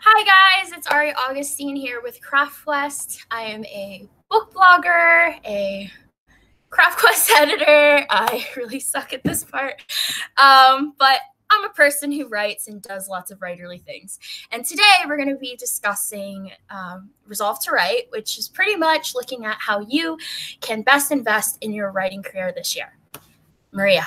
Hi guys, it's Ari Augustine here with CraftQuest. I am a book blogger, a CraftQuest editor. I really suck at this part, but I'm a person who writes and does lots of writerly things. And today we're going to be discussing Resolve to Write, which is pretty much looking at how you can best invest in your writing career this year. Maria.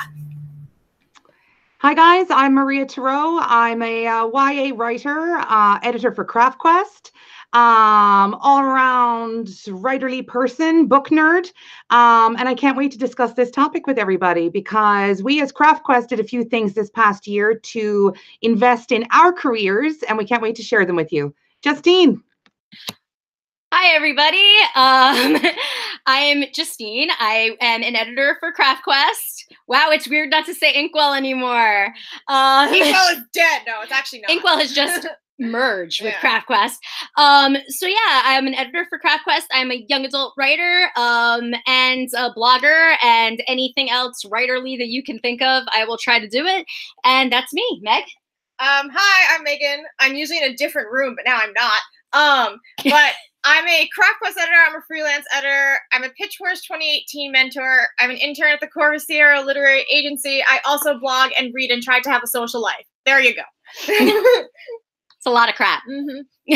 Hi guys, I'm Maria Tarot. I'm a YA writer, editor for CraftQuest, all-around writerly person, book nerd, and I can't wait to discuss this topic with everybody because we as CraftQuest did a few things this past year to invest in our careers, and we can't wait to share them with you. Justine. Hi, everybody. I am Justine. I am an editor for CraftQuest. Wow, it's weird not to say Inkwell anymore. Inkwell is dead. No, it's actually not. Inkwell has just merged with CraftQuest. So yeah, I'm an editor for CraftQuest. I'm a young adult writer and a blogger and anything else writerly that you can think of. I will try to do it. And that's me, Meg. Hi, I'm Megan. I'm usually in a different room, but now I'm not. But I'm a CraftQuest editor. I'm a freelance editor. I'm a Pitch Wars 2018 mentor. I'm an intern at the Corvus Sierra Literary Agency. I also blog and read and try to have a social life. There you go. It's a lot of crap. Mm-hmm.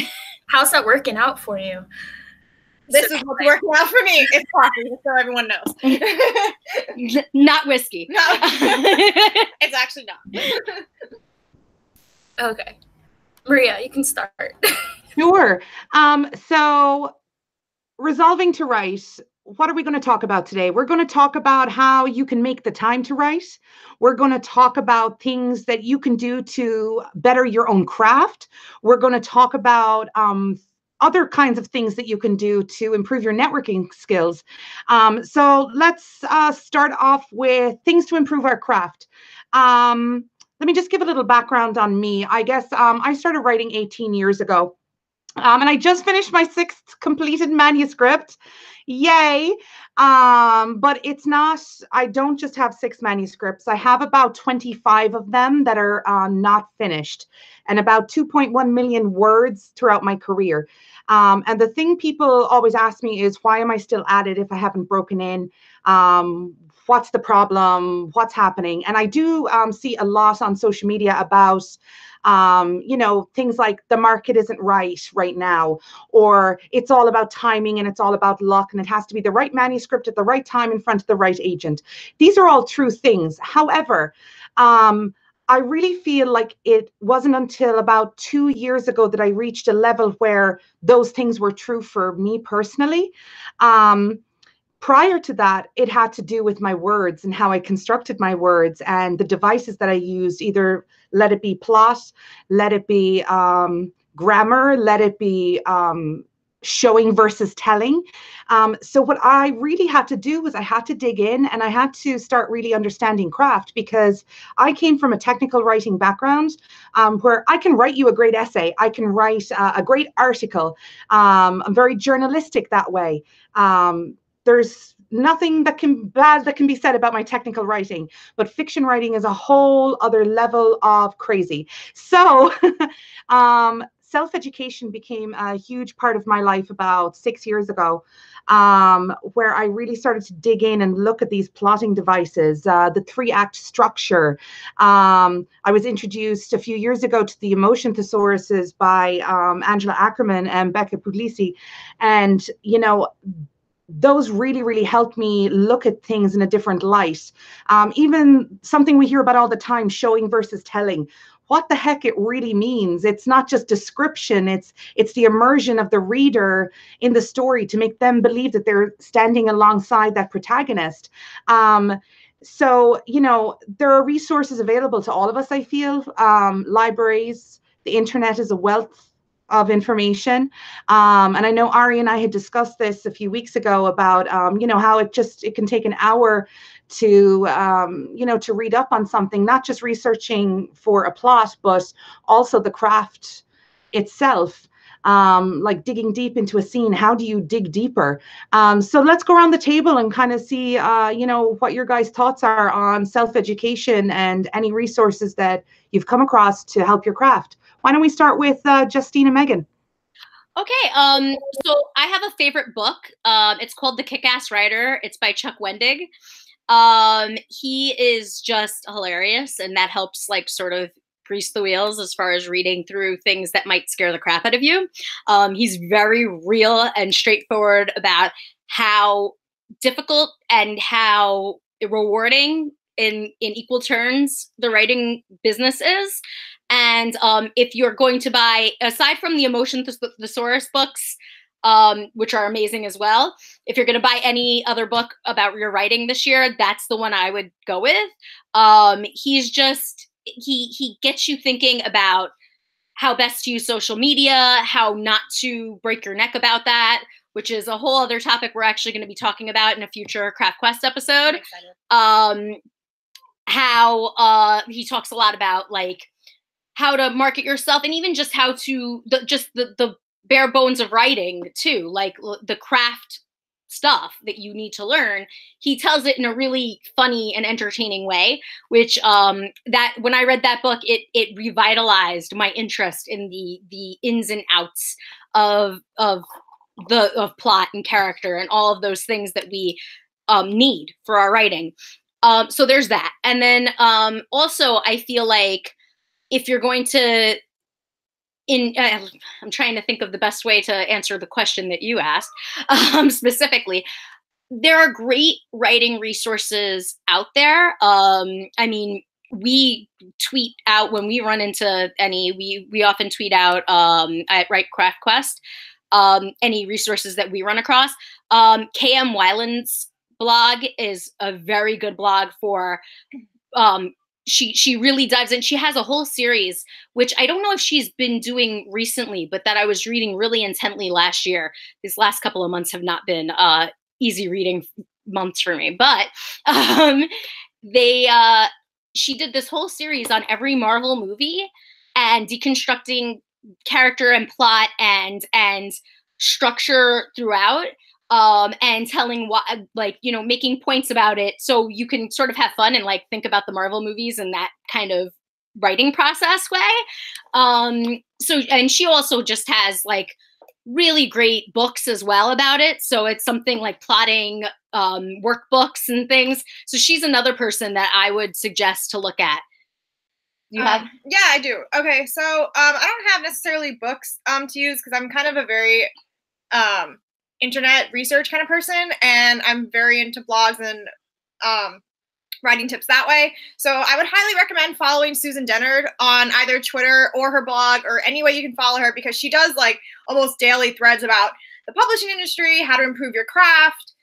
How's that working out for you? This is what's working out for me. It's coffee, just so everyone knows. Not whiskey. No, it's actually not. Okay. Maria, you can start. Sure. So resolving to write, what are we going to talk about today? We're going to talk about how you can make the time to write. We're going to talk about things that you can do to better your own craft. We're going to talk about other kinds of things that you can do to improve your networking skills. So let's start off with things to improve our craft. Let me just give a little background on me. I guess I started writing 18 years ago. And I just finished my 6th completed manuscript. Yay. But it's not, I don't just have 6 manuscripts. I have about 25 of them that are not finished and about 2.1 million words throughout my career. And the thing people always ask me is, why am I still at it if I haven't broken in? What's the problem? What's happening? And I do see a lot on social media about things like the market isn't right now, or it's all about timing and it's all about luck and it has to be the right manuscript at the right time in front of the right agent. These are all true things. However, I really feel like it wasn't until about 2 years ago that I reached a level where those things were true for me personally. Prior to that, it had to do with my words and how I constructed my words and the devices that I used, either let it be plot, let it be grammar, let it be showing versus telling. So what I really had to do was I had to dig in and I had to start really understanding craft, because I came from a technical writing background where I can write you a great essay. I can write a great article. I'm very journalistic that way. There's nothing bad that can be said about my technical writing, but fiction writing is a whole other level of crazy. So self-education became a huge part of my life about 6 years ago, where I really started to dig in and look at these plotting devices, the 3-act structure. I was introduced a few years ago to the emotion thesauruses by Angela Ackerman and Becca Puglisi. And, those really, really helped me look at things in a different light. Even something we hear about all the time, showing versus telling. What the heck it really means. It's not just description. It's the immersion of the reader in the story to make them believe that they're standing alongside that protagonist. So, there are resources available to all of us, I feel. Libraries, the internet is a wealth of information. And I know Ari and I had discussed this a few weeks ago about, how it can take an hour to, to read up on something, not just researching for a plot, but also the craft itself. like digging deep into a scene. How do you dig deeper? So let's go around the table and kind of see, you know, what your guys' thoughts are on self-education and any resources that you've come across to help your craft. Why don't we start with Justine and Megan? Okay, so I have a favorite book. It's called The Kick-Ass Writer. It's by Chuck Wendig. He is just hilarious, and that helps like sort of grease the wheels as far as reading through things that might scare the crap out of you. He's very real and straightforward about how difficult and how rewarding in equal turns the writing business is. And if you're going to buy, aside from the Emotion Thesaurus books, which are amazing as well, if you're going to buy any other book about your writing this year, that's the one I would go with. He's just, he gets you thinking about how best to use social media, how not to break your neck about that, which is a whole other topic we're actually going to be talking about in a future Craft Quest episode. How he talks a lot about like how to market yourself, and even just how to the bare bones of writing too, like the craft stuff that you need to learn. He tells it in a really funny and entertaining way, which that when I read that book, it revitalized my interest in the ins and outs of plot and character and all of those things that we need for our writing. So there's that. And then also I feel like if you're going to I'm trying to think of the best way to answer the question that you asked specifically. There are great writing resources out there. I mean, we tweet out when we run into any, we often tweet out at Write Craft Quest, any resources that we run across. KM Weiland's blog is a very good blog for she really dives in. She has a whole series, which I don't know if she's been doing recently, but that I was reading really intently last year. These last couple of months have not been easy reading months for me, but she did this whole series on every Marvel movie and deconstructing character and plot and structure throughout. And telling what, like, you know, making points about it so you can sort of have fun and like think about the Marvel movies in that kind of writing process way. So, and she also just has like really great books as well about it. So it's something like plotting, workbooks and things. So she's another person that I would suggest to look at. You have? Yeah, I do. Okay. So, I don't have necessarily books, to use because I'm kind of a very, internet research kind of person, and I'm very into blogs and writing tips that way. So I would highly recommend following Susan Dennard on either Twitter or her blog or any way you can follow her, because she does like almost daily threads about the publishing industry, how to improve your craft,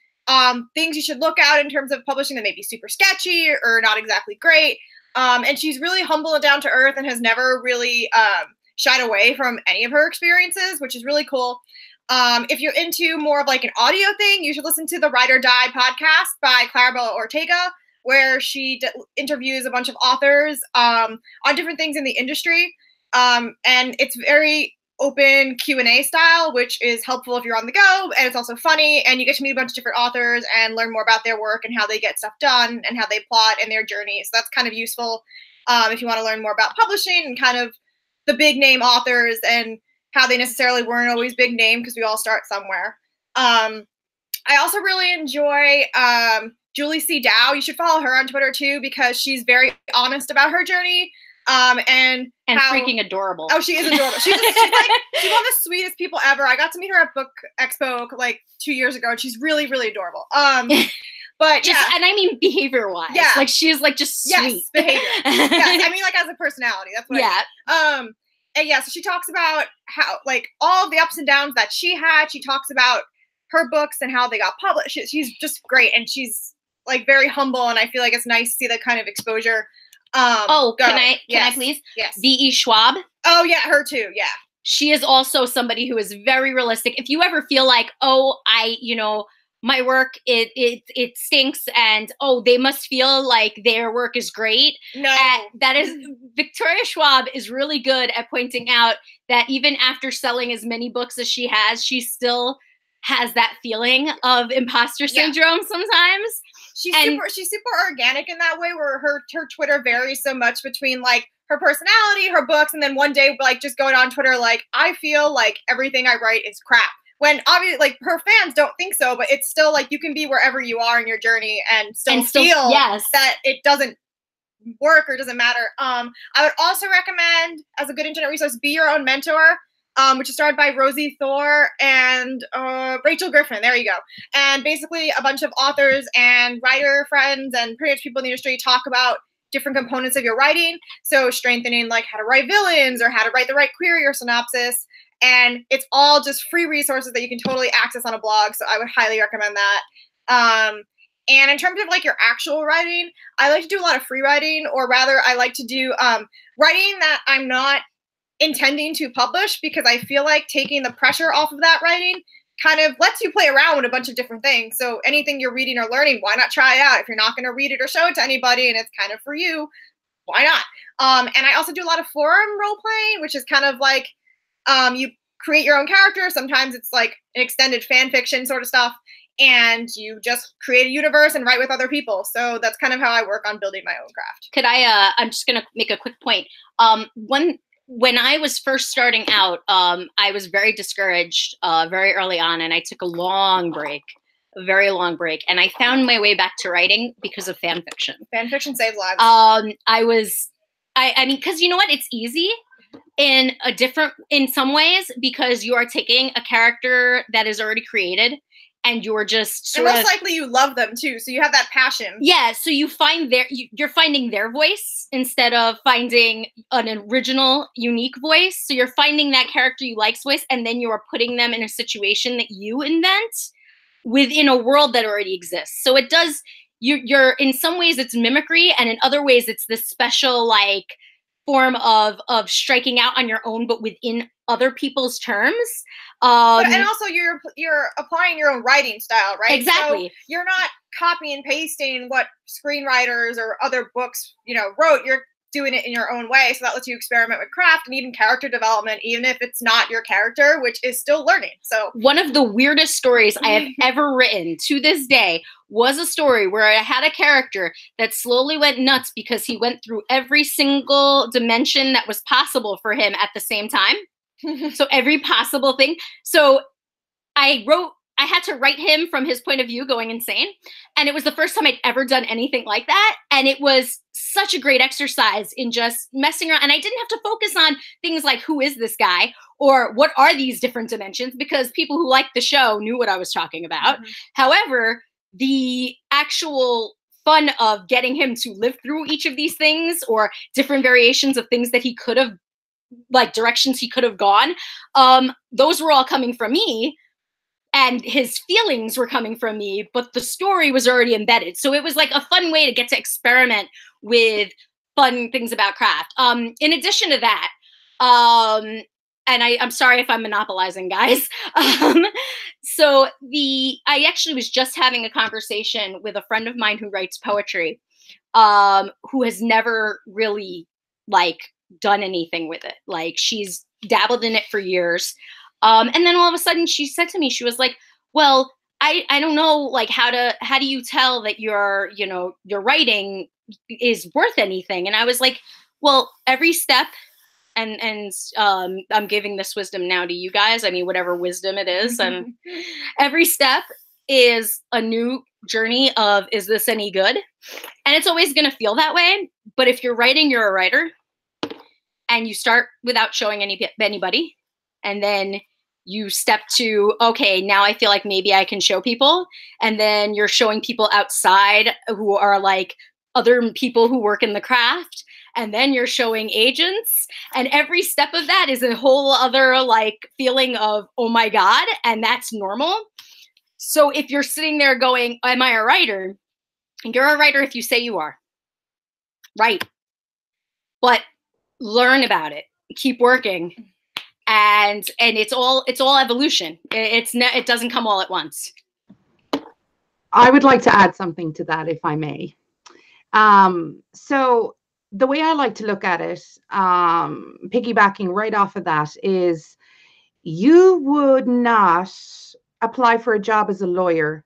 things you should look out in terms of publishing that may be super sketchy or not exactly great. And she's really humble and down to earth and has never really shied away from any of her experiences, which is really cool. If you're into more of like an audio thing, you should listen to the Write or Die podcast by Clarabella Ortega, where she interviews a bunch of authors on different things in the industry. And it's very open Q&A style, which is helpful if you're on the go, and it's also funny, and you get to meet a bunch of different authors and learn more about their work and how they get stuff done and how they plot and their journey. So that's kind of useful if you want to learn more about publishing and kind of the big name authors and how they necessarily weren't always big name, because we all start somewhere. I also really enjoy Julie C. Dow. You should follow her on Twitter too, because she's very honest about her journey. And how, freaking adorable. Oh, she is adorable. She's one of the sweetest people ever. I got to meet her at Book Expo like 2 years ago, and she's really, really adorable. But just, yeah. And I mean behavior-wise. Yeah. Like she's like just sweet. Yes, behavior. Yes, I mean like as a personality. That's what I mean. And yeah, so she talks about how, like, all of the ups and downs that she had. She talks about her books and how they got published. She's just great, and she's, like, very humble, and I feel like it's nice to see that kind of exposure. Can I please? Yes. V.E. Schwab. Oh, yeah, her too, yeah. She is also somebody who is very realistic. If you ever feel like, oh, my work, it stinks, and oh, they must feel like their work is great. No. That is, Victoria Schwab is really good at pointing out that even after selling as many books as she still has that feeling of imposter syndrome sometimes. She's super organic in that way, where her Twitter varies so much between like her personality, her books, and then one day like just going on Twitter like, I feel like everything I write is crap. When obviously, like, her fans don't think so, but it's still like you can be wherever you are in your journey and still feel that it doesn't work or doesn't matter. I would also recommend, as a good internet resource, Be Your Own Mentor, which is started by Rosie Thor and Rachel Griffin. There you go. And basically, a bunch of authors and writer friends and pretty much people in the industry talk about different components of your writing. So strengthening like how to write villains or how to write the right query or synopsis. And it's all just free resources that you can totally access on a blog. So I would highly recommend that. And in terms of like your actual writing, I like to do a lot of free writing, or rather I like to do writing that I'm not intending to publish, because I feel like taking the pressure off of that writing kind of lets you play around with a bunch of different things. So anything you're reading or learning, why not try it out? If you're not going to read it or show it to anybody and it's kind of for you, why not? And I also do a lot of forum role playing, which is kind of like, you create your own character. Sometimes it's like an extended fan fiction sort of stuff, and you just create a universe and write with other people. So that's kind of how I work on building my own craft. Could I'm just going to make a quick point. When I was first starting out, I was very discouraged very early on, and I took a very long break, and I found my way back to writing because of fan fiction. Fan fiction saves lives. I mean, because you know what? It's easy in some ways, because you are taking a character that is already created and you're just and most likely you love them too, so you have that passion. Yeah, so you find you're finding their voice instead of finding an original, unique voice. So you're finding that character you like's voice, and then you are putting them in a situation that you invent within a world that already exists. So it does. You're in some ways it's mimicry, and in other ways it's this special like form of striking out on your own, but within other people's terms. And also you're applying your own writing style, right? Exactly. So you're not copy and pasting what screenwriters or other books, wrote. You're doing it in your own way. So that lets you experiment with craft and even character development, even if it's not your character, which is still learning. So one of the weirdest stories I have ever written to this day was a story where I had a character that slowly went nuts because he went through every single dimension that was possible for him at the same time. So every possible thing. So I had to write him from his point of view going insane. And it was the first time I'd ever done anything like that. And it was such a great exercise in just messing around. And I didn't have to focus on things like, who is this guy? Or what are these different dimensions? Because people who liked the show knew what I was talking about. Mm-hmm. However, the actual fun of getting him to live through each of these things, or different variations of things that he could have, like directions he could have gone, those were all coming from me. And his feelings were coming from me, but the story was already embedded. So it was like a fun way to get to experiment with fun things about craft. In addition to that, and I'm sorry if I'm monopolizing, guys. So I actually was just having a conversation with a friend of mine who writes poetry, who has never really like done anything with it. Like she's dabbled in it for years. And then all of a sudden she said to me, she was like, well, I don't know, like how do you tell that your writing is worth anything? And I was like, well, every step, and I'm giving this wisdom now to you guys. I mean, whatever wisdom it is. And every step is a new journey of, is this any good? And it's always going to feel that way. But if you're writing, you're a writer, and you start without showing anybody. And then you step to, okay, now I feel like maybe I can show people. And then you're showing people outside who are like other people who work in the craft. And then you're showing agents. And every step of that is a whole other like feeling of, oh my God, and that's normal. So if you're sitting there going, am I a writer? You're a writer if you say you are. Right. But learn about it. Keep working. And it's all evolution. It doesn't come all at once. I would like to add something to that, if I may. So the way I like to look at it, piggybacking right off of that, is you would not apply for a job as a lawyer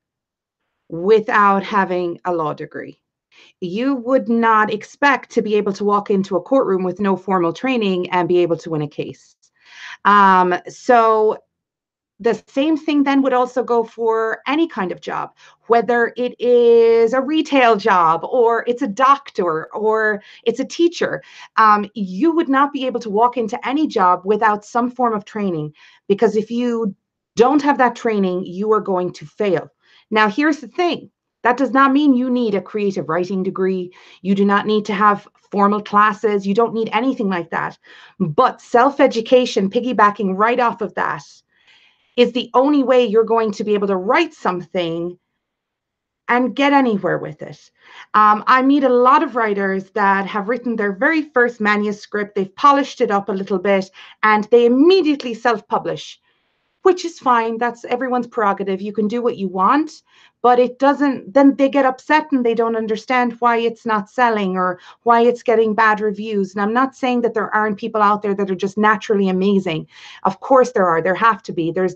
without having a law degree. You would not expect to be able to walk into a courtroom with no formal training and be able to win a case. So the same thing then would also go for any kind of job, whether it is a retail job or it's a doctor or it's a teacher. You would not be able to walk into any job without some form of training, because if you don't have that training, you are going to fail. Now, here's the thing. That does not mean you need a creative writing degree. You do not need to have formal classes. You don't need anything like that. But self-education, piggybacking right off of that, is the only way you're going to be able to write something and get anywhere with it. I meet a lot of writers that have written their very first manuscript, they've polished it up a little bit, and they immediately self-publish, which is fine. That's everyone's prerogative. You can do what you want, but it doesn't, then they get upset and they don't understand why it's not selling or why it's getting bad reviews. And I'm not saying that there aren't people out there that are just naturally amazing. Of course there are, there have to be. There's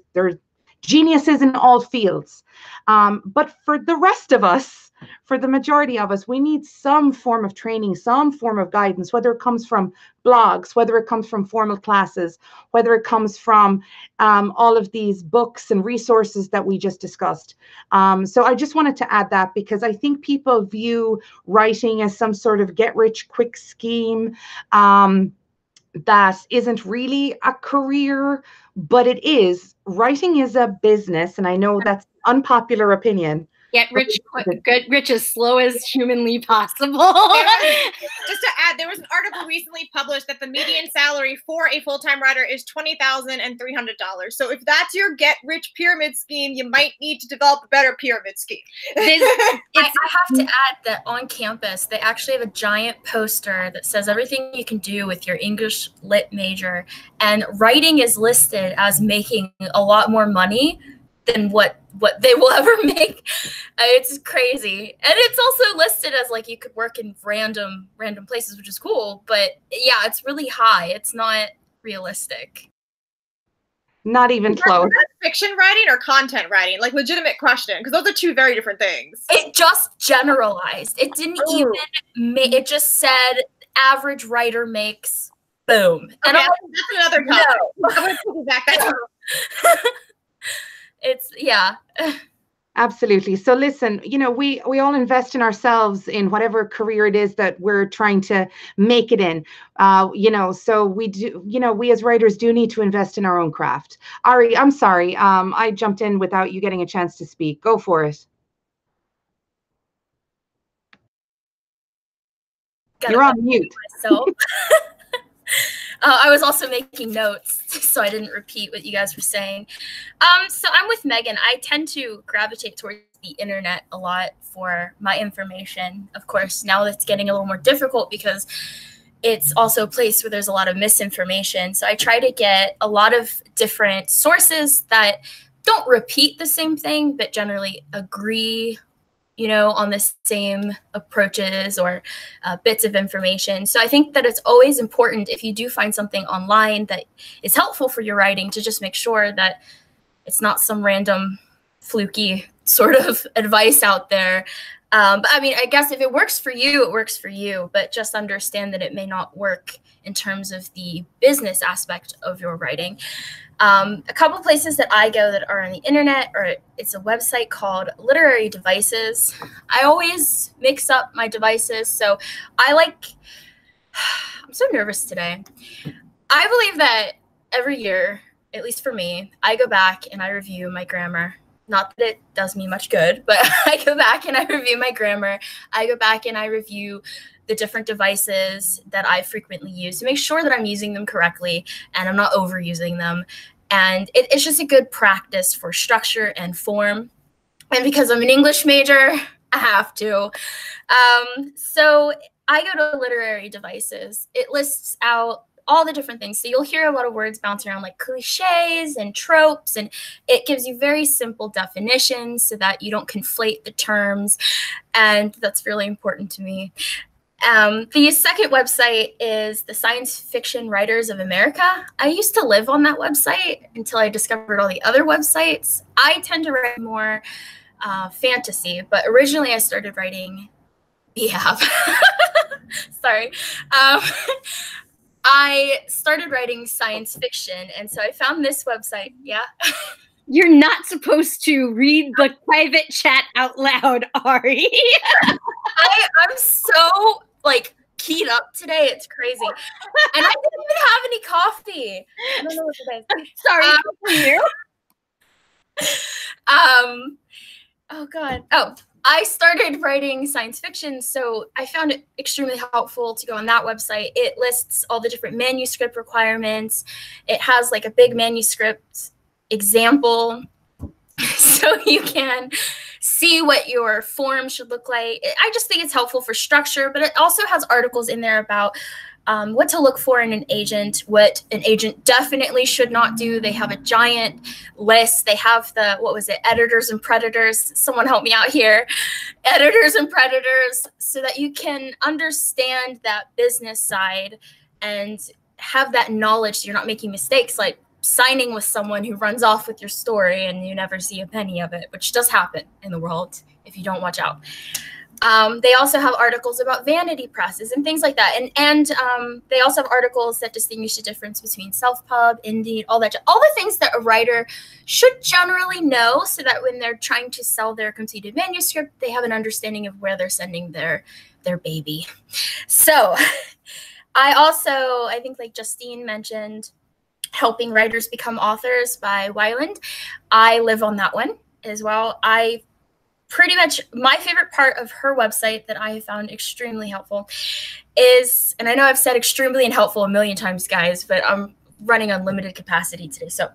geniuses in all fields. But for the rest of us, for the majority of us, we need some form of training, some form of guidance, whether it comes from blogs, whether it comes from formal classes, whether it comes from all of these books and resources that we just discussed. So I just wanted to add that, because I think people view writing as some sort of get-rich-quick scheme that isn't really a career, but it is. Writing is a business, and I know that's an unpopular opinion. Get rich quick, get rich as slow as humanly possible. Just to add, there was an article recently published that the median salary for a full-time writer is $20,300. So if that's your get-rich pyramid scheme, you might need to develop a better pyramid scheme. I have to add that on campus, they actually have a giant poster that says everything you can do with your English lit major, and writing is listed as making a lot more money than what they will ever make. It's crazy. And it's also listed as like you could work in random places, which is cool, but yeah, it's really high. It's not realistic. Not even close. Fiction writing or content writing? Like, legitimate question, because those are two very different things. It just generalized. It didn't even it just said average writer makes boom. Okay, And that's another topic. No. I'm going to back that. It's, yeah. Absolutely. So listen, you know, we all invest in ourselves in whatever career it is that we're trying to make it in. You know, so we do, you know, we as writers do need to invest in our own craft. Ari, I'm sorry. I jumped in without you getting a chance to speak. Go for it. You're on mute. I was also making notes, so I didn't repeat what you guys were saying. So I'm with Megan. I tend to gravitate towards the internet a lot for my information. Of course, now it's getting a little more difficult because it's also a place where there's a lot of misinformation. So I try to get a lot of different sources that don't repeat the same thing, but generally agree, you know, on the same approaches or bits of information. So I think that it's always important, if you do find something online that is helpful for your writing, to just make sure that it's not some random fluky sort of advice out there. But I mean, I guess if it works for you, it works for you, but just understand that it may not work in terms of the business aspect of your writing. A couple places that I go that are on the internet, or it's a website called Literary Devices. I always mix up my devices, so I'm so nervous today. I believe that every year, at least for me, I go back and I review my grammar. Not that it does me much good, but I go back and I review my grammar. I go back and I review the different devices that I frequently use to make sure that I'm using them correctly and I'm not overusing them. And it's just a good practice for structure and form. And because I'm an English major, I have to. So I go to Literary Devices. It lists out all the different things. So you'll hear a lot of words bounce around like cliches and tropes, and it gives you very simple definitions so that you don't conflate the terms, and that's really important to me. The second website is the Science Fiction Writers of America. I used to live on that website until I discovered all the other websites. I tend to write more fantasy, but originally I started writing BF. Sorry. I started writing science fiction, and so I found this website. Yeah. You're not supposed to read the private chat out loud, Ari. I'm so like keyed up today. It's crazy. And I didn't even have any coffee. I don't know what it is. Sorry for you. Oh God. Oh, I started writing science fiction, so I found it extremely helpful to go on that website. It lists all the different manuscript requirements. It has like a big manuscript example, so you can see what your form should look like. I just think it's helpful for structure, but it also has articles in there about what to look for in an agent, what an agent definitely should not do. They have a giant list. They have the, what was it, editors and predators. Someone help me out here. Editors and predators, so that you can understand that business side and have that knowledge so you're not making mistakes, like signing with someone who runs off with your story and you never see a penny of it, which does happen in the world if you don't watch out. They also have articles about vanity presses and things like that. And they also have articles that distinguish the difference between self-pub, Indeed, all that, all the things that a writer should generally know, so that when they're trying to sell their completed manuscript, they have an understanding of where they're sending their baby. So I think like Justine mentioned, Helping Writers Become Authors by Weiland. I live on that one as well. Pretty much my favorite part of her website that I have found extremely helpful is, and I know I've said extremely and helpful a million times, guys, but I'm running on limited capacity today. So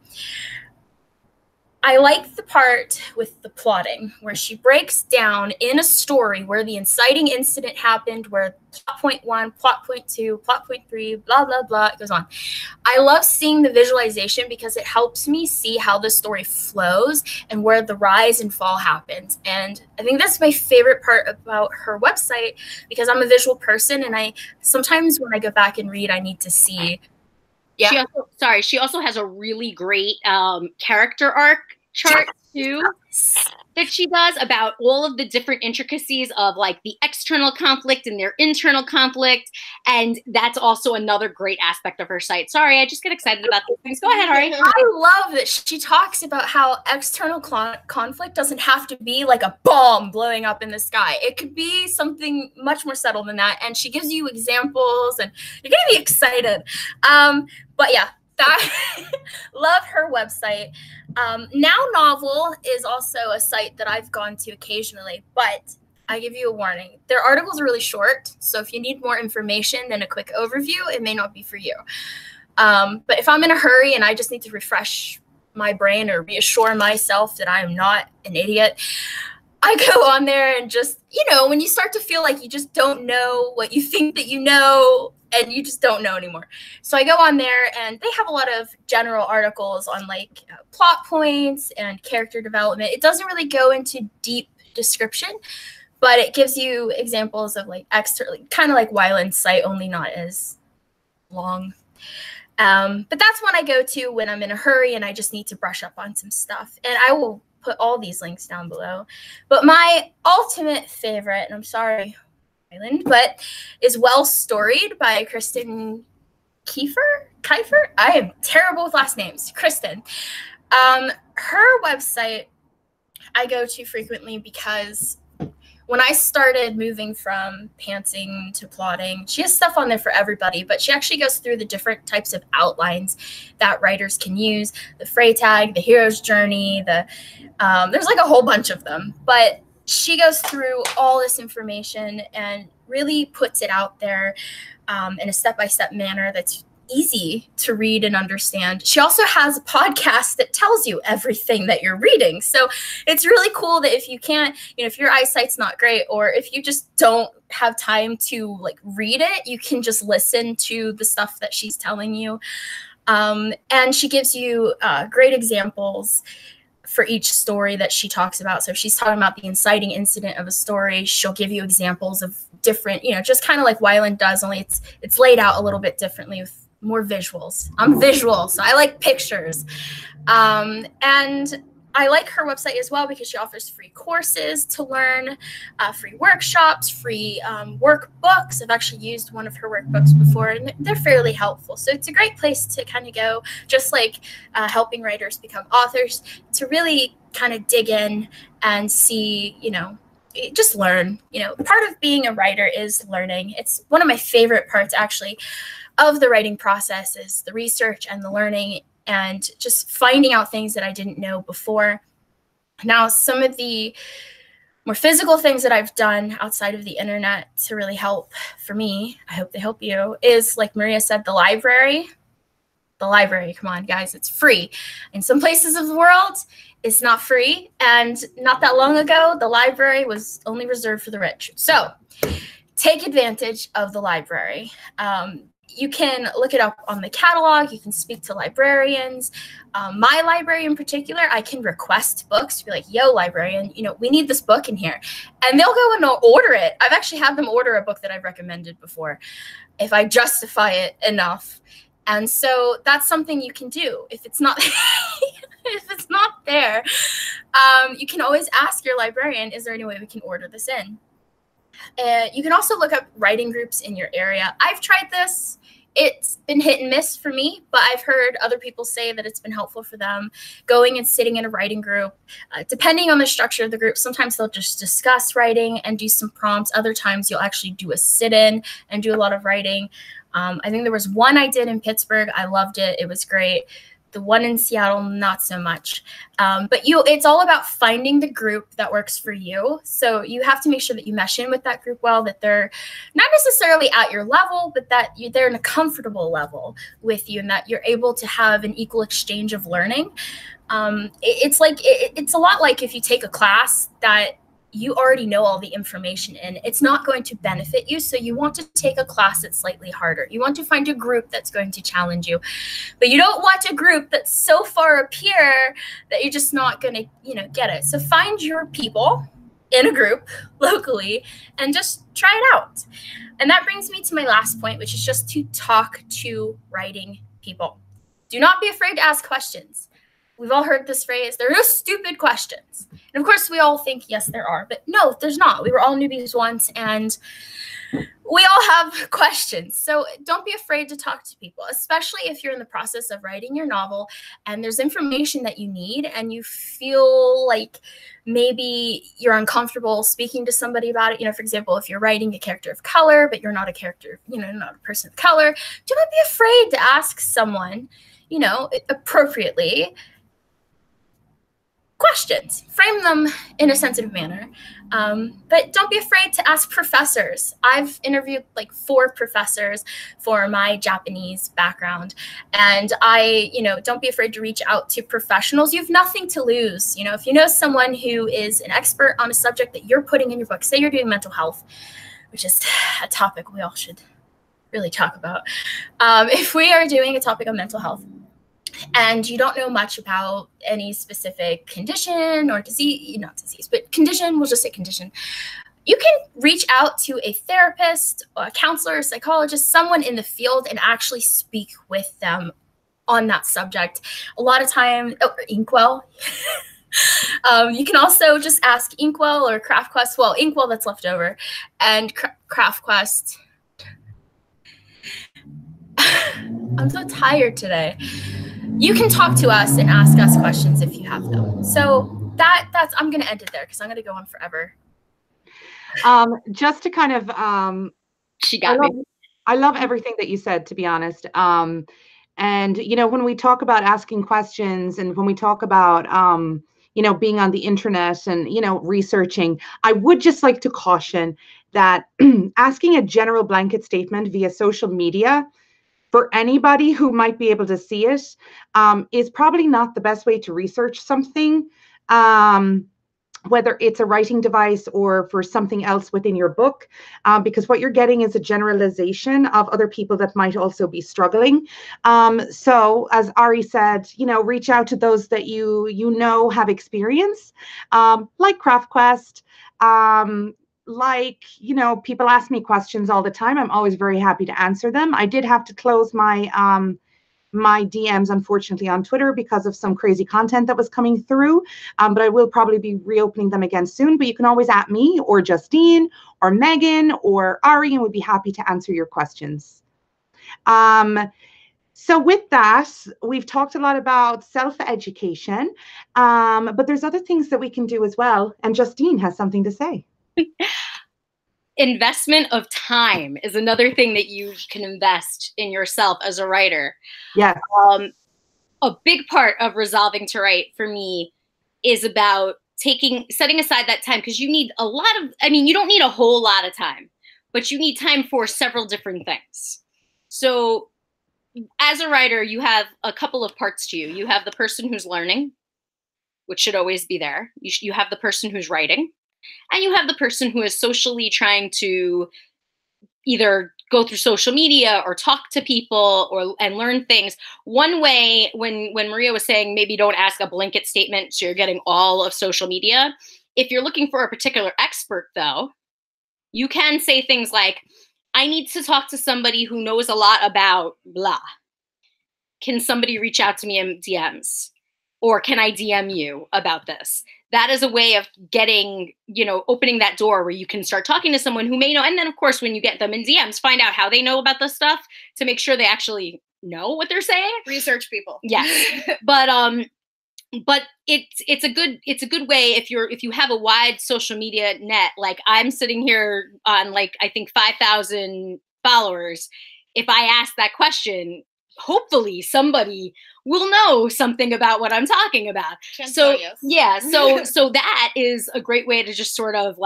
I like the part with the plotting where she breaks down in a story where the inciting incident happened, where plot point 1, plot point 2, plot point 3, blah, blah, blah, it goes on. I love seeing the visualization because it helps me see how the story flows and where the rise and fall happens. And I think that's my favorite part about her website, because I'm a visual person, and sometimes when I go back and read, I need to see. Yeah. She also has a really great character arc chart too that she does about all of the different intricacies of like the external conflict and their internal conflict. And that's also another great aspect of her site. Sorry, I just get excited about these things. Go ahead, Ari. I love that she talks about how external conflict doesn't have to be like a bomb blowing up in the sky. It could be something much more subtle than that. And she gives you examples, and you're going to be excited. But yeah, love her website. Now Novel is also a site that I've gone to occasionally, but I give you a warning. Their articles are really short, so if you need more information than a quick overview, it may not be for you. But if I'm in a hurry and I just need to refresh my brain or reassure myself that I am not an idiot, I go on there and just, when you start to feel like you just don't know what you think that you know, and you just don't know anymore. So I go on there, and they have a lot of general articles on like plot points and character development. It doesn't really go into deep description, but it gives you examples of like kind of like Weiland's site, only not as long. But that's one I go to when I'm in a hurry and I just need to brush up on some stuff. And I will put all these links down below. But my ultimate favorite, and I'm sorry, but is Well Storied by Kristen Kiefer. I am terrible with last names. Kristen. Her website I go to frequently because when I started moving from pantsing to plotting, she has stuff on there for everybody, but she actually goes through the different types of outlines that writers can use, the Freytag, the hero's journey, there's like a whole bunch of them, but she goes through all this information and really puts it out there in a step-by-step manner that's easy to read and understand. She also has a podcast that tells you everything that you're reading. So it's really cool that if you can't, if your eyesight's not great, or if you just don't have time to like read it, you can just listen to the stuff that she's telling you. And she gives you great examples for each story that she talks about. So if she's talking about the inciting incident of a story, she'll give you examples of different, just kind of like Wyland does, only it's laid out a little bit differently with more visuals. I'm visual, so I like pictures. And I like her website as well because she offers free courses to learn, free workshops, free workbooks. I've actually used one of her workbooks before, and they're fairly helpful. So it's a great place to kind of go, just like helping writers become authors, to really kind of dig in and see, just learn. Part of being a writer is learning. It's one of my favorite parts, actually, of the writing process is the research and the learning, and just finding out things that I didn't know before. Now, some of the more physical things that I've done outside of the internet to really help for me, I hope they help you, is like Maria said, the library. The library, come on, guys, it's free. In some places of the world, it's not free. And not that long ago, the library was only reserved for the rich. So take advantage of the library. You can look it up on the catalog. You can speak to librarians. My library in particular, I can request books, be like, yo, librarian, we need this book in here. And they'll go and order it. I've actually had them order a book that I've recommended before, if I justify it enough. And so that's something you can do. If it's not, if it's not there, you can always ask your librarian, is there any way we can order this in? You can also look up writing groups in your area. I've tried this. It's been hit and miss for me, but I've heard other people say that it's been helpful for them, going and sitting in a writing group. Depending on the structure of the group, sometimes they'll just discuss writing and do some prompts. Other times you'll actually do a sit-in and do a lot of writing. I think there was one I did in Pittsburgh. I loved it. It was great. The one in Seattle, not so much. But it's all about finding the group that works for you. So you have to make sure that you mesh in with that group well, that they're not necessarily at your level, but that they're in a comfortable level with you, and that you're able to have an equal exchange of learning. It's a lot like if you take a class that you already know all the information in, it's not going to benefit you. So you want to take a class that's slightly harder. You want to find a group that's going to challenge you, but you don't want a group that's so far up here that you're just not going to, get it. So find your people in a group locally and just try it out. And that brings me to my last point, which is just to talk to writing people. Do not be afraid to ask questions. We've all heard this phrase, there are no stupid questions. And of course, we all think, yes, there are. But no, there's not. We were all newbies once, and we all have questions. So don't be afraid to talk to people, especially if you're in the process of writing your novel and there's information that you need and you feel like maybe you're uncomfortable speaking to somebody about it. For example, if you're writing a character of color, but you're not a character, not a person of color, do not be afraid to ask someone, appropriately, questions. Frame them in a sensitive manner. But don't be afraid to ask professors. I've interviewed like 4 professors for my Japanese background. And don't be afraid to reach out to professionals. You have nothing to lose. If you know someone who is an expert on a subject that you're putting in your book, say you're doing mental health, which is a topic we all should really talk about. If we are doing a topic on mental health, and you don't know much about any specific condition or disease, not disease, but condition, we'll just say condition, you can reach out to a therapist, or a counselor, a psychologist, someone in the field, and actually speak with them on that subject. A lot of time, Inkwell. You can also just ask Inkwell or CraftQuest. Well, Inkwell, that's left over, and CraftQuest. I'm so tired today. You can talk to us and ask us questions if you have them. So that's I'm going to end it there because I'm going to go on forever. Just to kind of, she got me. I love everything that you said, to be honest. And, when we talk about asking questions and when we talk about, being on the internet and, researching, I would just like to caution that asking a general blanket statement via social media for anybody who might be able to see it, is probably not the best way to research something, whether it's a writing device or for something else within your book, because what you're getting is a generalization of other people that might also be struggling. So as Ari said, reach out to those that you know have experience, like CraftQuest, people ask me questions all the time. I'm always very happy to answer them. I did have to close my my DMs, unfortunately, on Twitter because of some crazy content that was coming through. But I will probably be reopening them again soon. But you can always at me or Justine or Megan or Ari, and we'd be happy to answer your questions. So with that, we've talked a lot about self-education, but there's other things that we can do as well. And Justine has something to say. Investment of time is another thing that you can invest in yourself as a writer. Yeah. A big part of resolving to write for me is about setting aside that time, because you need a lot of, you don't need a whole lot of time, but you need time for several different things. So as a writer, you have a couple of parts to you. You have the person who's learning, which should always be there. You have the person who's writing. And you have the person who is socially trying to either go through social media or talk to people and learn things. One way, when Maria was saying maybe don't ask a blanket statement so you're getting all of social media, if you're looking for a particular expert, though, you can say things like, I need to talk to somebody who knows a lot about blah. Can somebody reach out to me in DMs? Or can I DM you about this? That is a way of getting, opening that door where you can start talking to someone who may know. And then, of course, when you get them in DMs, find out how they know about this stuff to make sure they actually know what they're saying. Research people. Yes. But it's a good way if you have a wide social media net. Like I'm sitting here on I think 5,000 followers. If I ask that question, hopefully somebody will know something about what I'm talking about. So yeah, so that is a great way to just sort of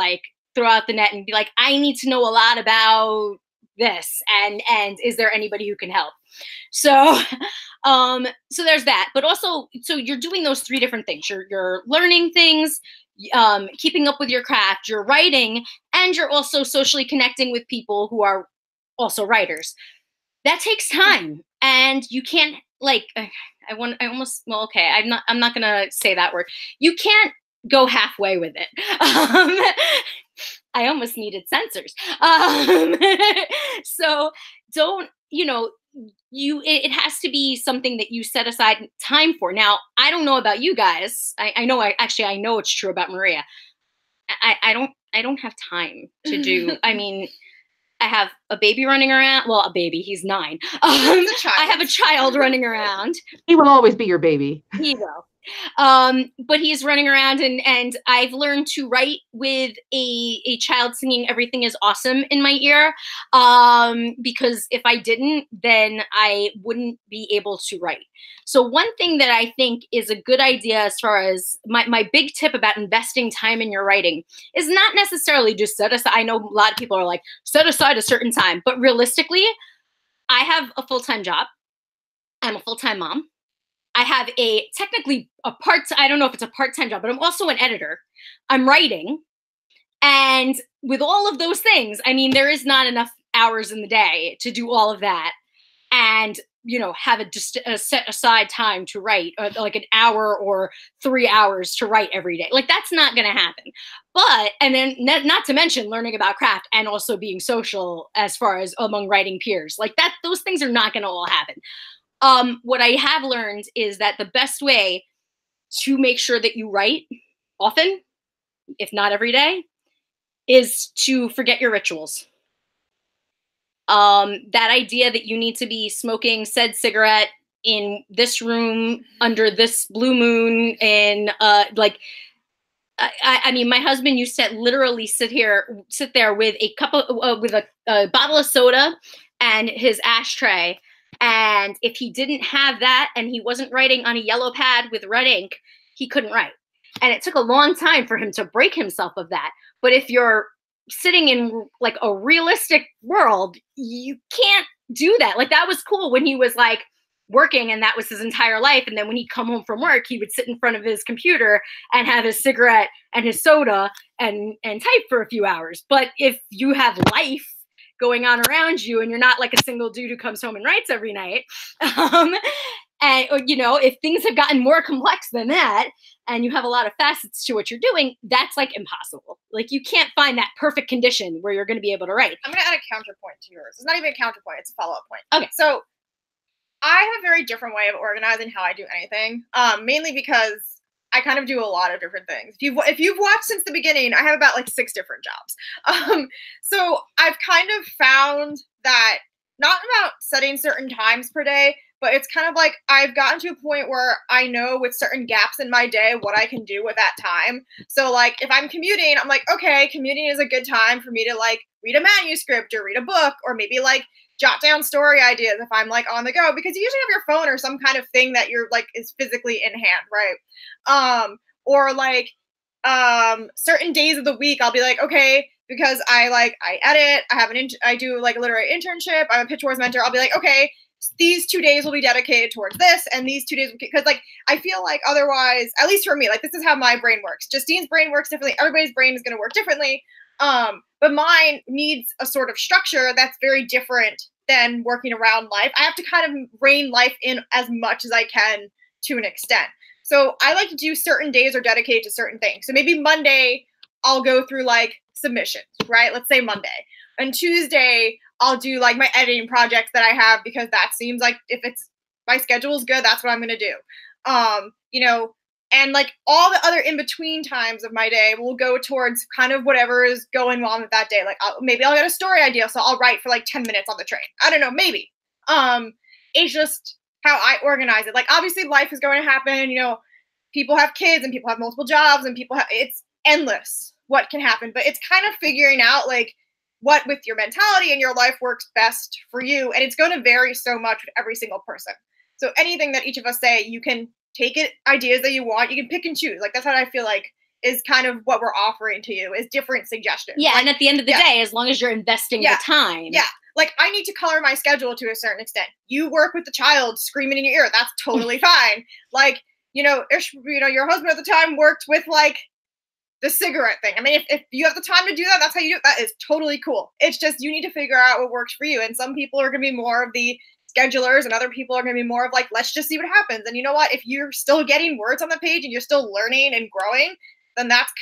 throw out the net and be like, I need to know a lot about this, and is there anybody who can help? So so there's that. But also, so you're doing those three different things. You're learning things, keeping up with your craft, you're writing, and you're also socially connecting with people who are also writers. That takes time, and you can't I'm not gonna say that word. You can't go halfway with it. I almost needed censors. So don't, it has to be something that you set aside time for. Now, I don't know about you guys. I know it's true about Maria. I don't have time to do, I have a baby running around. Well, a baby, he's 9. I have a child running around. He will always be your baby. He will. But he's running around, and I've learned to write with a child singing "Everything is Awesome" in my ear, because if I didn't, then I wouldn't be able to write. So one thing that I think is a good idea, as far as my big tip about investing time in your writing, is not necessarily just set aside. I know a lot of people are like, set aside a certain time, but realistically, I have a full-time job. I'm a full-time mom. I have I don't know if it's a part-time job, but I'm also an editor. I'm writing. And with all of those things, there is not enough hours in the day to do all of that and, have a set aside time to write, like an hour or 3 hours to write every day. That's not going to happen. But, and then not to mention learning about craft and also being social as far as among writing peers. Those things are not going to all happen. What I have learned is that the best way to make sure that you write often, if not every day, is to forget your rituals. That idea that you need to be smoking said cigarette in this room under this blue moon, and my husband used to literally sit there with a cup of with a bottle of soda and his ashtray. And if he didn't have that and he wasn't writing on a yellow pad with red ink, he couldn't write. And it took a long time for him to break himself of that. But if you're sitting in a realistic world, you can't do that. Like that was cool when he was like working and that was his entire life. And then when he'd come home from work, he would sit in front of his computer and have his cigarette and his soda and type for a few hours. But if you have life going on around you and you're not like a single dude who comes home and writes every night, and you know, if things have gotten more complex than that and you have a lot of facets to what you're doing, that's like impossible. Like you can't find that perfect condition where you're going to be able to write. I'm going to add a counterpoint to yours. It's not even a counterpoint, it's a follow-up point. Okay. So I have a very different way of organizing how I do anything, mainly because I kind of do a lot of different things. If you've watched since the beginning, I have about like 6 different jobs. So I've kind of found that not about setting certain times per day, but it's kind of like I've gotten to a point where I know with certain gaps in my day what I can do with that time. So like if I'm commuting, I'm like, okay, commuting is a good time for me to like read a manuscript or read a book or maybe like jot down story ideas if I'm like on the go, because you usually have your phone or some kind of thing that you're like is physically in hand, right? Or like certain days of the week I'll be like, okay, because I edit, I do like a literary internship, I'm a pitch wars mentor, I'll be like, okay, these 2 days will be dedicated towards this and these 2 days, because like I feel like otherwise, at least for me, like this is how my brain works. Justine's brain works differently, everybody's brain is going to work differently. But mine needs a sort of structure that's very different than working around life. I have to kind of rein life in as much as I can to an extent. So I like to do certain days are dedicated to certain things. So maybe Monday, I'll go through like submissions, right? Let's say Monday. And Tuesday, I'll do like my editing projects that I have, because that seems like if it's my schedule is good, that's what I'm going to do. You know, and like all the other in-between times of my day will go towards kind of whatever is going on with that day. Like maybe I'll get a story idea, so I'll write for like 10 minutes on the train. I don't know, maybe. It's just how I organize it. Like obviously life is going to happen. You know, people have kids and people have multiple jobs and it's endless what can happen. But it's kind of figuring out like what with your mentality and your life works best for you. And it's going to vary so much with every single person. So anything that each of us say, you can take it, ideas that you want, you can pick and choose. Like that's what I feel like is kind of what we're offering to you, is different suggestions. Yeah, like, and at the end of the day, as long as you're investing the time. Yeah, like I need to color my schedule to a certain extent. You work with the child screaming in your ear, that's totally fine. Like, you know, your husband at the time worked with like the cigarette thing. I mean, if you have the time to do that, that's how you do it. That is totally cool. It's just you need to figure out what works for you. And some people are going to be more of the schedulers and other people are going to be more of like, let's just see what happens. And you know what? If you're still getting words on the page and you're still learning and growing, then that's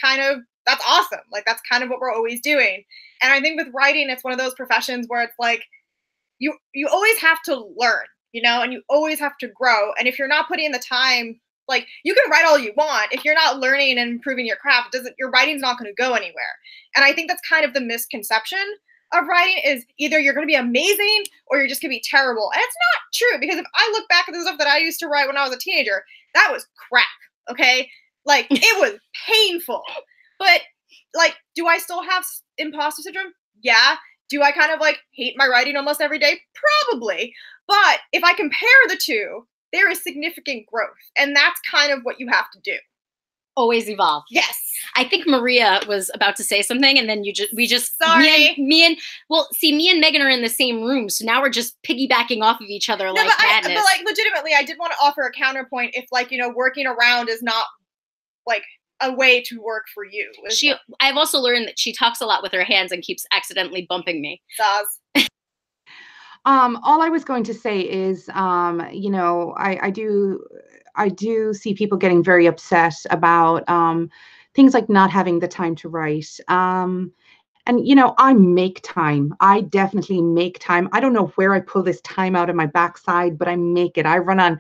awesome. Like that's kind of what we're always doing. And I think with writing, it's one of those professions where it's like, you always have to learn, you know, and you always have to grow. And if you're not putting in the time, like you can write all you want. If you're not learning and improving your craft, your writing's not going to go anywhere. And I think that's kind of the misconception of writing, is either you're going to be amazing or you're just going to be terrible. And it's not true, because if I look back at the stuff that I used to write when I was a teenager, that was crap. Okay. Like it was painful, but like, do I still have imposter syndrome? Yeah. Do I kind of like hate my writing almost every day? Probably. But if I compare the two, there is significant growth. And that's kind of what you have to do. Always evolve. Yes. I think Maria was about to say something, and then Sorry. me and Megan are in the same room, so now we're just piggybacking off of each other like madness. But like legitimately, I did want to offer a counterpoint if like, you know, working around is not like a way to work for you. I've also learned that she talks a lot with her hands and keeps accidentally bumping me. Saz. All I was going to say is, you know, I do see people getting very upset about things like not having the time to write. And, you know, I make time. I definitely make time. I don't know where I pull this time out of my backside, but I make it. I run on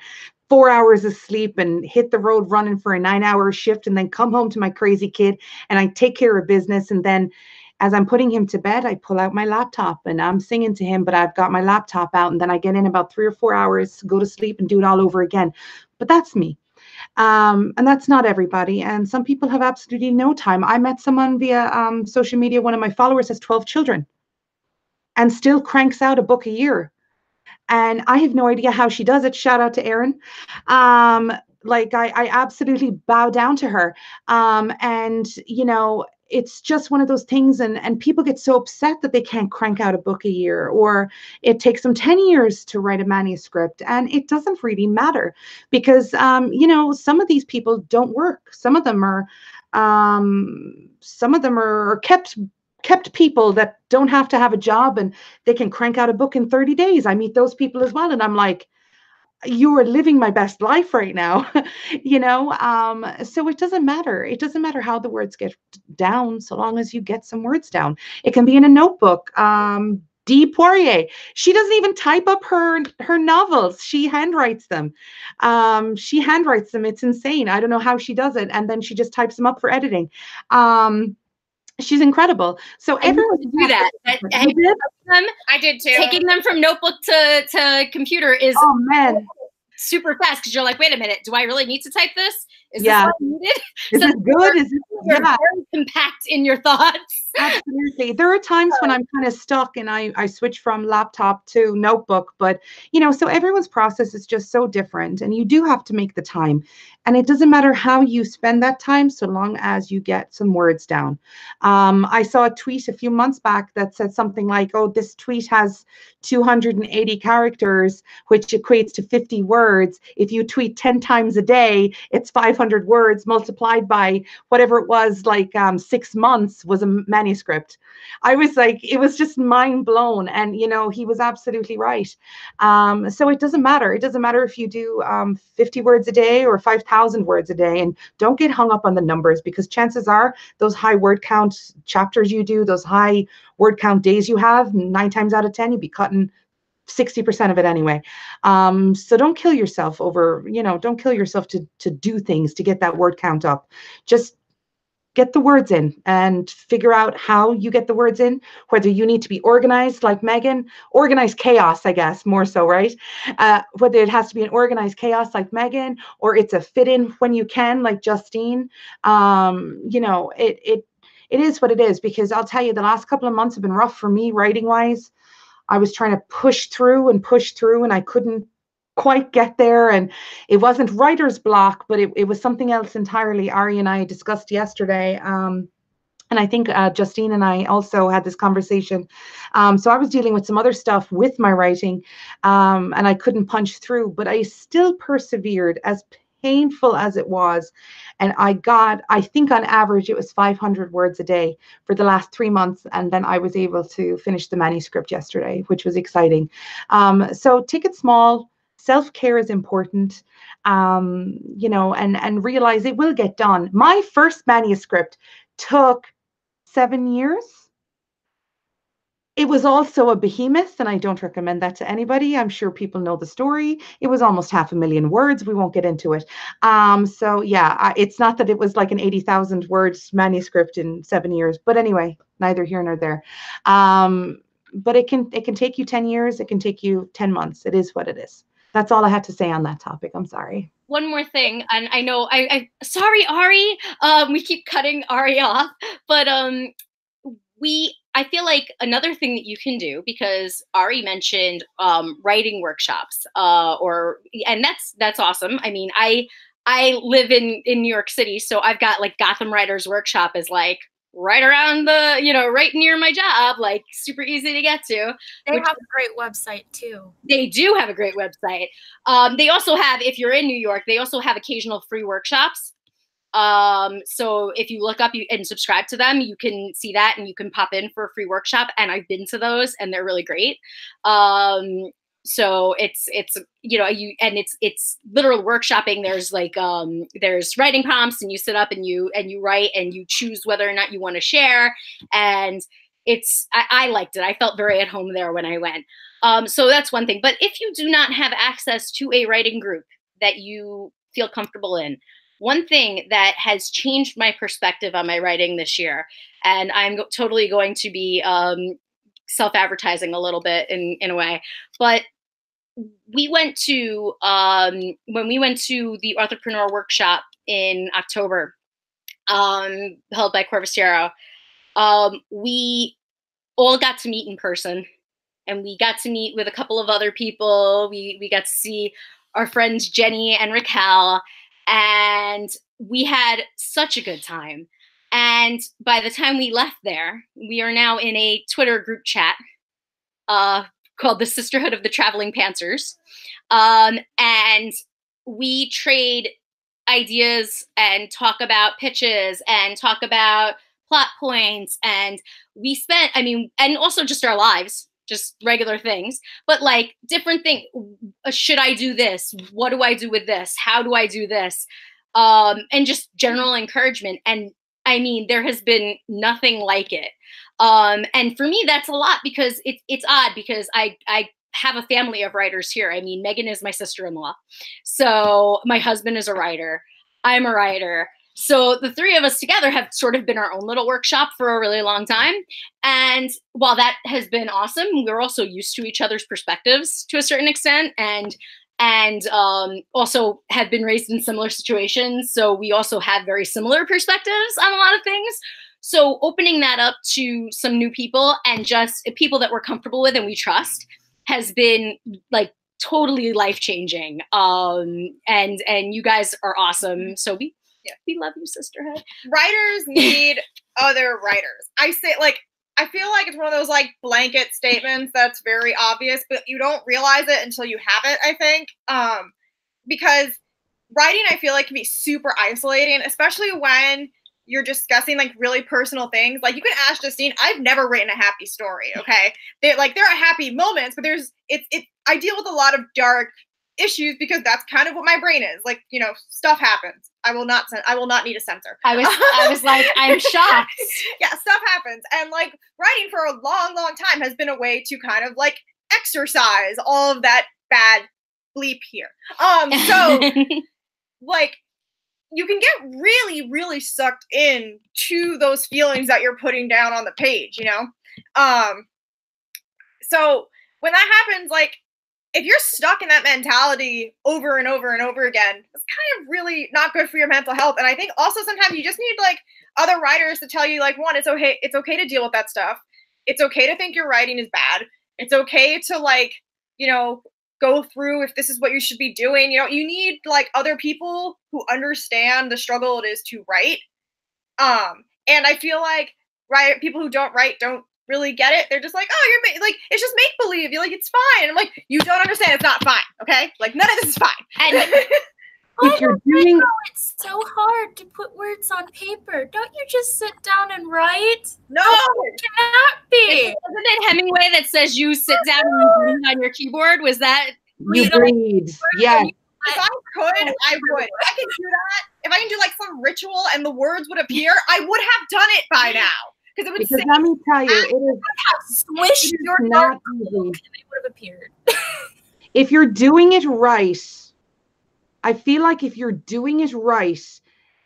4 hours of sleep and hit the road running for a 9-hour shift, and then come home to my crazy kid and I take care of business. And then as I'm putting him to bed, I pull out my laptop and I'm singing to him, but I've got my laptop out, and then I get in about 3 or 4 hours to go to sleep and do it all over again. But that's me. And that's not everybody. And some people have absolutely no time. I met someone via social media. One of my followers has 12 children and still cranks out a book a year. And I have no idea how she does it. Shout out to Erin. Like I absolutely bow down to her. And, you know, it's just one of those things, and people get so upset that they can't crank out a book a year, or it takes them 10 years to write a manuscript, and it doesn't really matter, because some of these people don't work. Some of them are kept people that don't have to have a job, and they can crank out a book in 30 days. I meet those people as well, and I'm like, you are living my best life right now. So it doesn't matter how the words get down, so long as you get some words down. It can be in a notebook. Dee Poirier, she doesn't even type up her novels. She handwrites them. It's insane. I don't know how she does it, and then she just types them up for editing. She's incredible. So everyone do that. I did too. Taking them from notebook to computer is super fast, because you're like, wait a minute, do I really need to type this? Is this what I needed? Is this good? You're very compact in your thoughts. Absolutely. There are times when I'm kind of stuck and I switch from laptop to notebook, but so everyone's process is just so different, and you do have to make the time. And it doesn't matter how you spend that time, so long as you get some words down. I saw a tweet a few months back that said something like, oh, this tweet has 280 characters, which equates to 50 words. If you tweet 10 times a day, it's 500 words multiplied by whatever it was, like 6 months was a manuscript. I was like, it was just mind blown. And, he was absolutely right. So it doesn't matter. It doesn't matter if you do 50 words a day or 5,000 words a day. And don't get hung up on the numbers, because chances are those high word count chapters you do, those high word count days you have, 9 times out of 10, you'd be cutting 60% of it anyway. So don't kill yourself over, don't kill yourself to do things to get that word count up. Just get the words in and figure out how you get the words in, whether you need to be organized like Megan, organized chaos, I guess, more so, right? Whether it has to be an organized chaos like Megan, or it's a fit in when you can, like Justine. It is what it is, because I'll tell you, the last couple of months have been rough for me writing wise. I was trying to push through, and I couldn't quite get there, and it wasn't writer's block, but it was something else entirely. Ari and I discussed yesterday, and I think Justine and I also had this conversation. So I was dealing with some other stuff with my writing, and I couldn't punch through, but I still persevered, as painful as it was. And I think on average, it was 500 words a day for the last 3 months. And then I was able to finish the manuscript yesterday, which was exciting. So take it small. Self-care is important, and realize it will get done. My first manuscript took 7 years. It was also a behemoth, and I don't recommend that to anybody. I'm sure people know the story. It was almost 500,000 words. We won't get into it. So yeah, it's not that it was like an 80,000 words manuscript in 7 years, but anyway, neither here nor there. But it can take you 10 years. It can take you 10 months. It is what it is. That's all I had to say on that topic. I'm sorry. One more thing, and I know sorry, Ari. We keep cutting Ari off, but I feel like another thing that you can do, because Ari mentioned writing workshops, and that's awesome. I mean, I live in New York City, so I've got like Gotham Writers Workshop is like right around right near my job, like super easy to get to. They have a great website too. They do have a great website. They also have, if you're in New York, they also have occasional free workshops. So if you look up and subscribe to them, you can see that, and you can pop in for a free workshop. And I've been to those, and they're really great. So it's it's literal workshopping. There's like there's writing prompts, and you sit up and you write, and you choose whether or not you want to share. And I liked it. I felt very at home there when I went. So that's one thing. But if you do not have access to a writing group that you feel comfortable in, one thing that has changed my perspective on my writing this year, and I'm totally going to be self-advertising a little bit in a way, but we went to when we went to the Entrepreneur Workshop in October, held by Corvisiero, we all got to meet in person, and we got to meet with a couple of other people. We got to see our friends Jenny and Raquel, and we had such a good time. And by the time we left there, we are now in a Twitter group chat called the Sisterhood of the Traveling Pantsers. And we trade ideas and talk about pitches and talk about plot points. And we spent, I mean, and also just our lives, just regular things, but like different things. Should I do this? What do I do with this? How do I do this? And just general encouragement. And I mean, there has been nothing like it. And for me, that's a lot because it's odd because I have a family of writers here. I mean, Megan is my sister-in-law. So my husband is a writer. I'm a writer. So the three of us together have sort of been our own little workshop for a really long time. And while that has been awesome, we're also used to each other's perspectives to a certain extent. And also have been raised in similar situations. So we also have very similar perspectives on a lot of things. So opening that up to some new people and just people that we're comfortable with and we trust has been like totally life-changing. And you guys are awesome. So we love you, Sisterhood. Writers need other writers. I say, like, I feel like it's one of those like blanket statements that's very obvious, but you don't realize it until you have it, I think. Because writing, I feel like, can be super isolating, especially when you're discussing like really personal things. Like, you can ask Justine, I've never written a happy story, okay? There are happy moments, but I deal with a lot of dark issues because that's kind of what my brain is. Like, you know, stuff happens. I will not need a censor. I was like, I'm shocked. Yeah, stuff happens. And like writing for a long, long time has been a way to kind of like exercise all of that bad bleep here. So like you can get really, really sucked in to those feelings that you're putting down on the page, you know? So when that happens, like, if you're stuck in that mentality over and over and over again, it's kind of really not good for your mental health. And I think also sometimes you just need like other writers to tell you, like, one, it's okay to deal with that stuff. It's okay to think your writing is bad. It's okay to, like, you know, go through if this is what you should be doing. You know, you need like other people who understand the struggle it is to write. And I feel like people who don't write don't really get it. They're just like, oh, you're like, it's just make believe. You're like, it's fine. And I'm like, you don't understand. It's not fine. Okay, like none of this is fine. And if you're doing, it's so hard to put words on paper. Don't you just sit down and write? No, it cannot be. Wasn't it Hemingway that says you sit down and you breathe on your keyboard? Was that? you breathe. Yes. If I could, I would. If I could do that, if I can do like some ritual and the words would appear, I would have done it by now. Because let me tell you, it is squish your not easy. They would have appeared. If you're doing it right, I feel like if you're doing it right,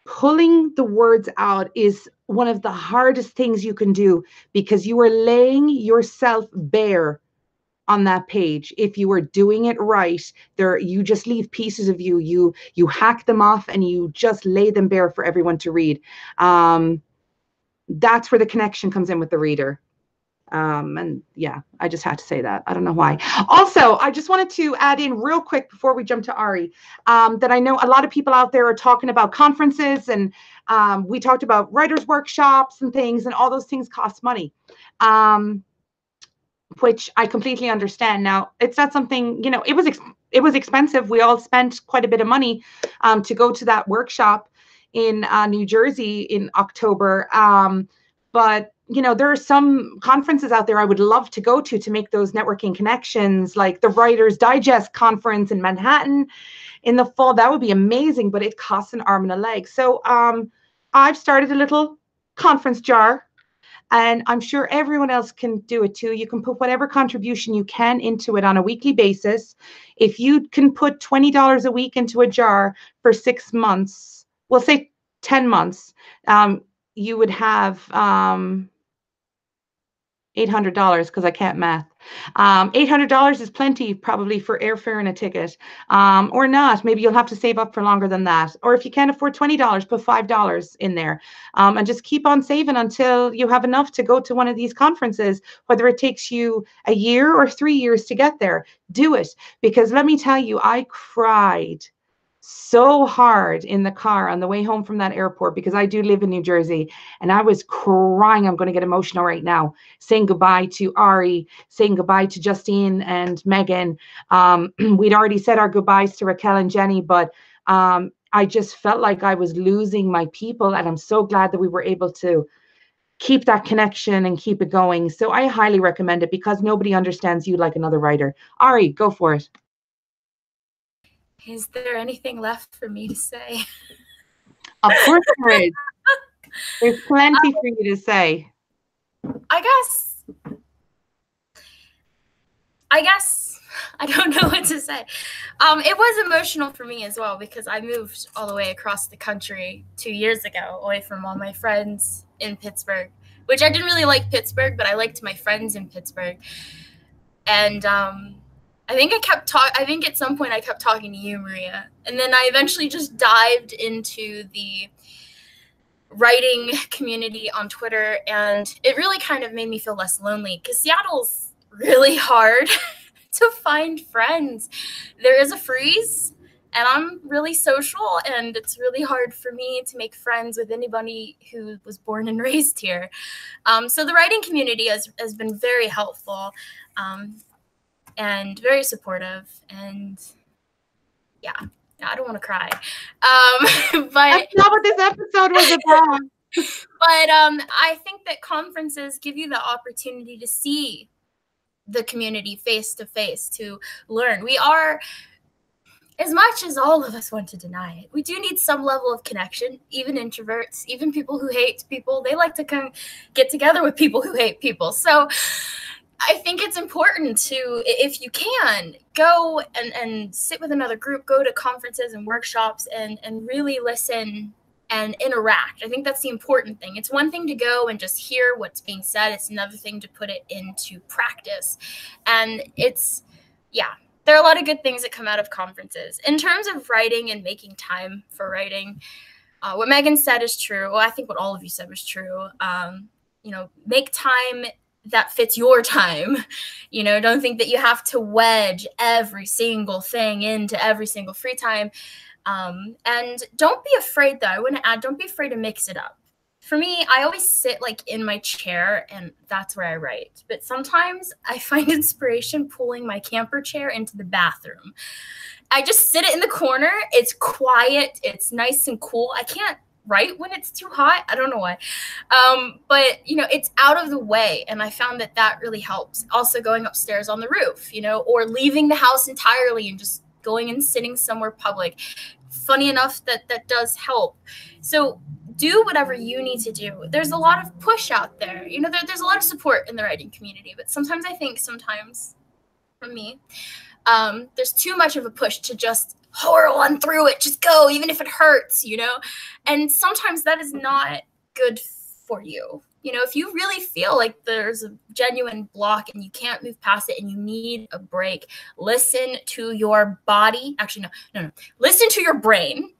pulling the words out is one of the hardest things you can do because you are laying yourself bare on that page. If you are doing it right, you just leave pieces of you hack them off and you just lay them bare for everyone to read. That's where the connection comes in with the reader. And yeah, I just had to say that. I don't know why. Also, I just wanted to add in real quick before we jump to Ari, that I know a lot of people out there are talking about conferences, and we talked about writers' workshops and things, and all those things cost money, which I completely understand. Now, it's not something, you know, it was expensive. We all spent quite a bit of money to go to that workshop in New Jersey in October. But, you know, there are some conferences out there I would love to go to make those networking connections, like the Writers Digest conference in Manhattan in the fall. That would be amazing, but it costs an arm and a leg. So I've started a little conference jar, and I'm sure everyone else can do it too. You can put whatever contribution you can into it on a weekly basis. If you can put $20 a week into a jar for 6 months, we'll say 10 months, you would have $800, because I can't math. $800 is plenty probably for airfare and a ticket, or not. Maybe you'll have to save up for longer than that. Or if you can't afford $20, put $5 in there, and just keep on saving until you have enough to go to one of these conferences, whether it takes you a year or 3 years to get there. Do it, because let me tell you, I cried so hard in the car on the way home from that airport, because I do live in New Jersey, and I was crying. I'm going to get emotional right now, saying goodbye to Ari, saying goodbye to Justine and Megan. We'd already said our goodbyes to Raquel and Jenny, but I just felt like I was losing my people, and I'm so glad that we were able to keep that connection and keep it going. So I highly recommend it, because nobody understands you like another writer. Ari, go for it. Is there anything left for me to say? Of course there is. There's plenty for you to say. I guess I don't know what to say. It was emotional for me as well, because I moved all the way across the country 2 years ago, away from all my friends in Pittsburgh, which I didn't really like Pittsburgh, but I liked my friends in Pittsburgh. And I think at some point I kept talking to you, Maria, and then I eventually just dived into the writing community on Twitter, and it really kind of made me feel less lonely, because Seattle's really hard to find friends. There is a freeze, and I'm really social, and it's really hard for me to make friends with anybody who was born and raised here. So the writing community has been very helpful. And very supportive, and yeah, I don't want to cry. But that's not what this episode was about. But I think that conferences give you the opportunity to see the community face to face, to learn. We are, as much as all of us want to deny it, we do need some level of connection. Even introverts, even people who hate people, they like to come get together with people who hate people. So I think it's important to, if you can, go and sit with another group, go to conferences and workshops and really listen and interact. I think that's the important thing. It's one thing to go and just hear what's being said. It's another thing to put it into practice. And there are a lot of good things that come out of conferences. In terms of writing and making time for writing, what Megan said is true. Well, I think what all of you said was true. Make time that fits your time. Don't think that you have to wedge every single thing into every single free time. And don't be afraid, though. I want to add, don't be afraid to mix it up. For me, I always sit in my chair, and that's where I write. But sometimes I find inspiration pulling my camper chair into the bathroom. I just sit it in the corner. It's quiet. It's nice and cool. I can't write when it's too hot. I don't know why. But it's out of the way. And I found that really helps. Also going upstairs on the roof, or leaving the house entirely and just going and sitting somewhere public. Funny enough, that does help. So do whatever you need to do. There's a lot of push out there. There's a lot of support in the writing community, but sometimes from me, there's too much of a push to just hurl on through it, just go, even if it hurts, and sometimes that is not good for you. If you really feel like there's a genuine block and you can't move past it and you need a break, listen to your body. Actually, no. Listen to your brain.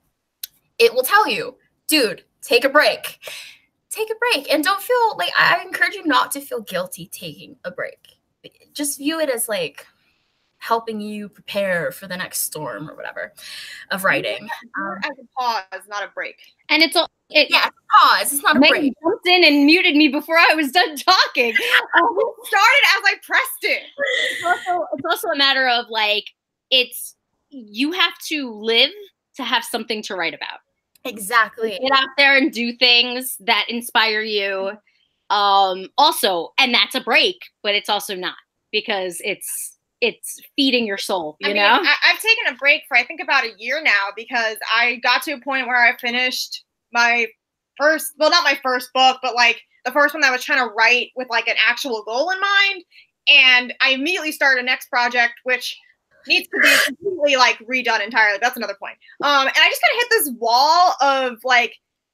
It will tell you, dude, take a break. Take a break. And don't feel like, I encourage you not to feel guilty taking a break. Just view it as helping you prepare for the next storm or whatever of writing. As a pause, not a break. And it's a pause. It's not a break. Jumped in and muted me before I was done talking. Started as I pressed it. It's also a matter of you have to live to have something to write about. Exactly. Get out there and do things that inspire you. Also, and that's a break, but it's also not, because it's feeding your soul, you know? I've taken a break for I think about a year now, because I got to a point where I finished my first, well, not my first book, but the first one that I was trying to write with an actual goal in mind. And I immediately started a next project, which needs to be completely redone entirely. That's another point. And I just kind of hit this wall of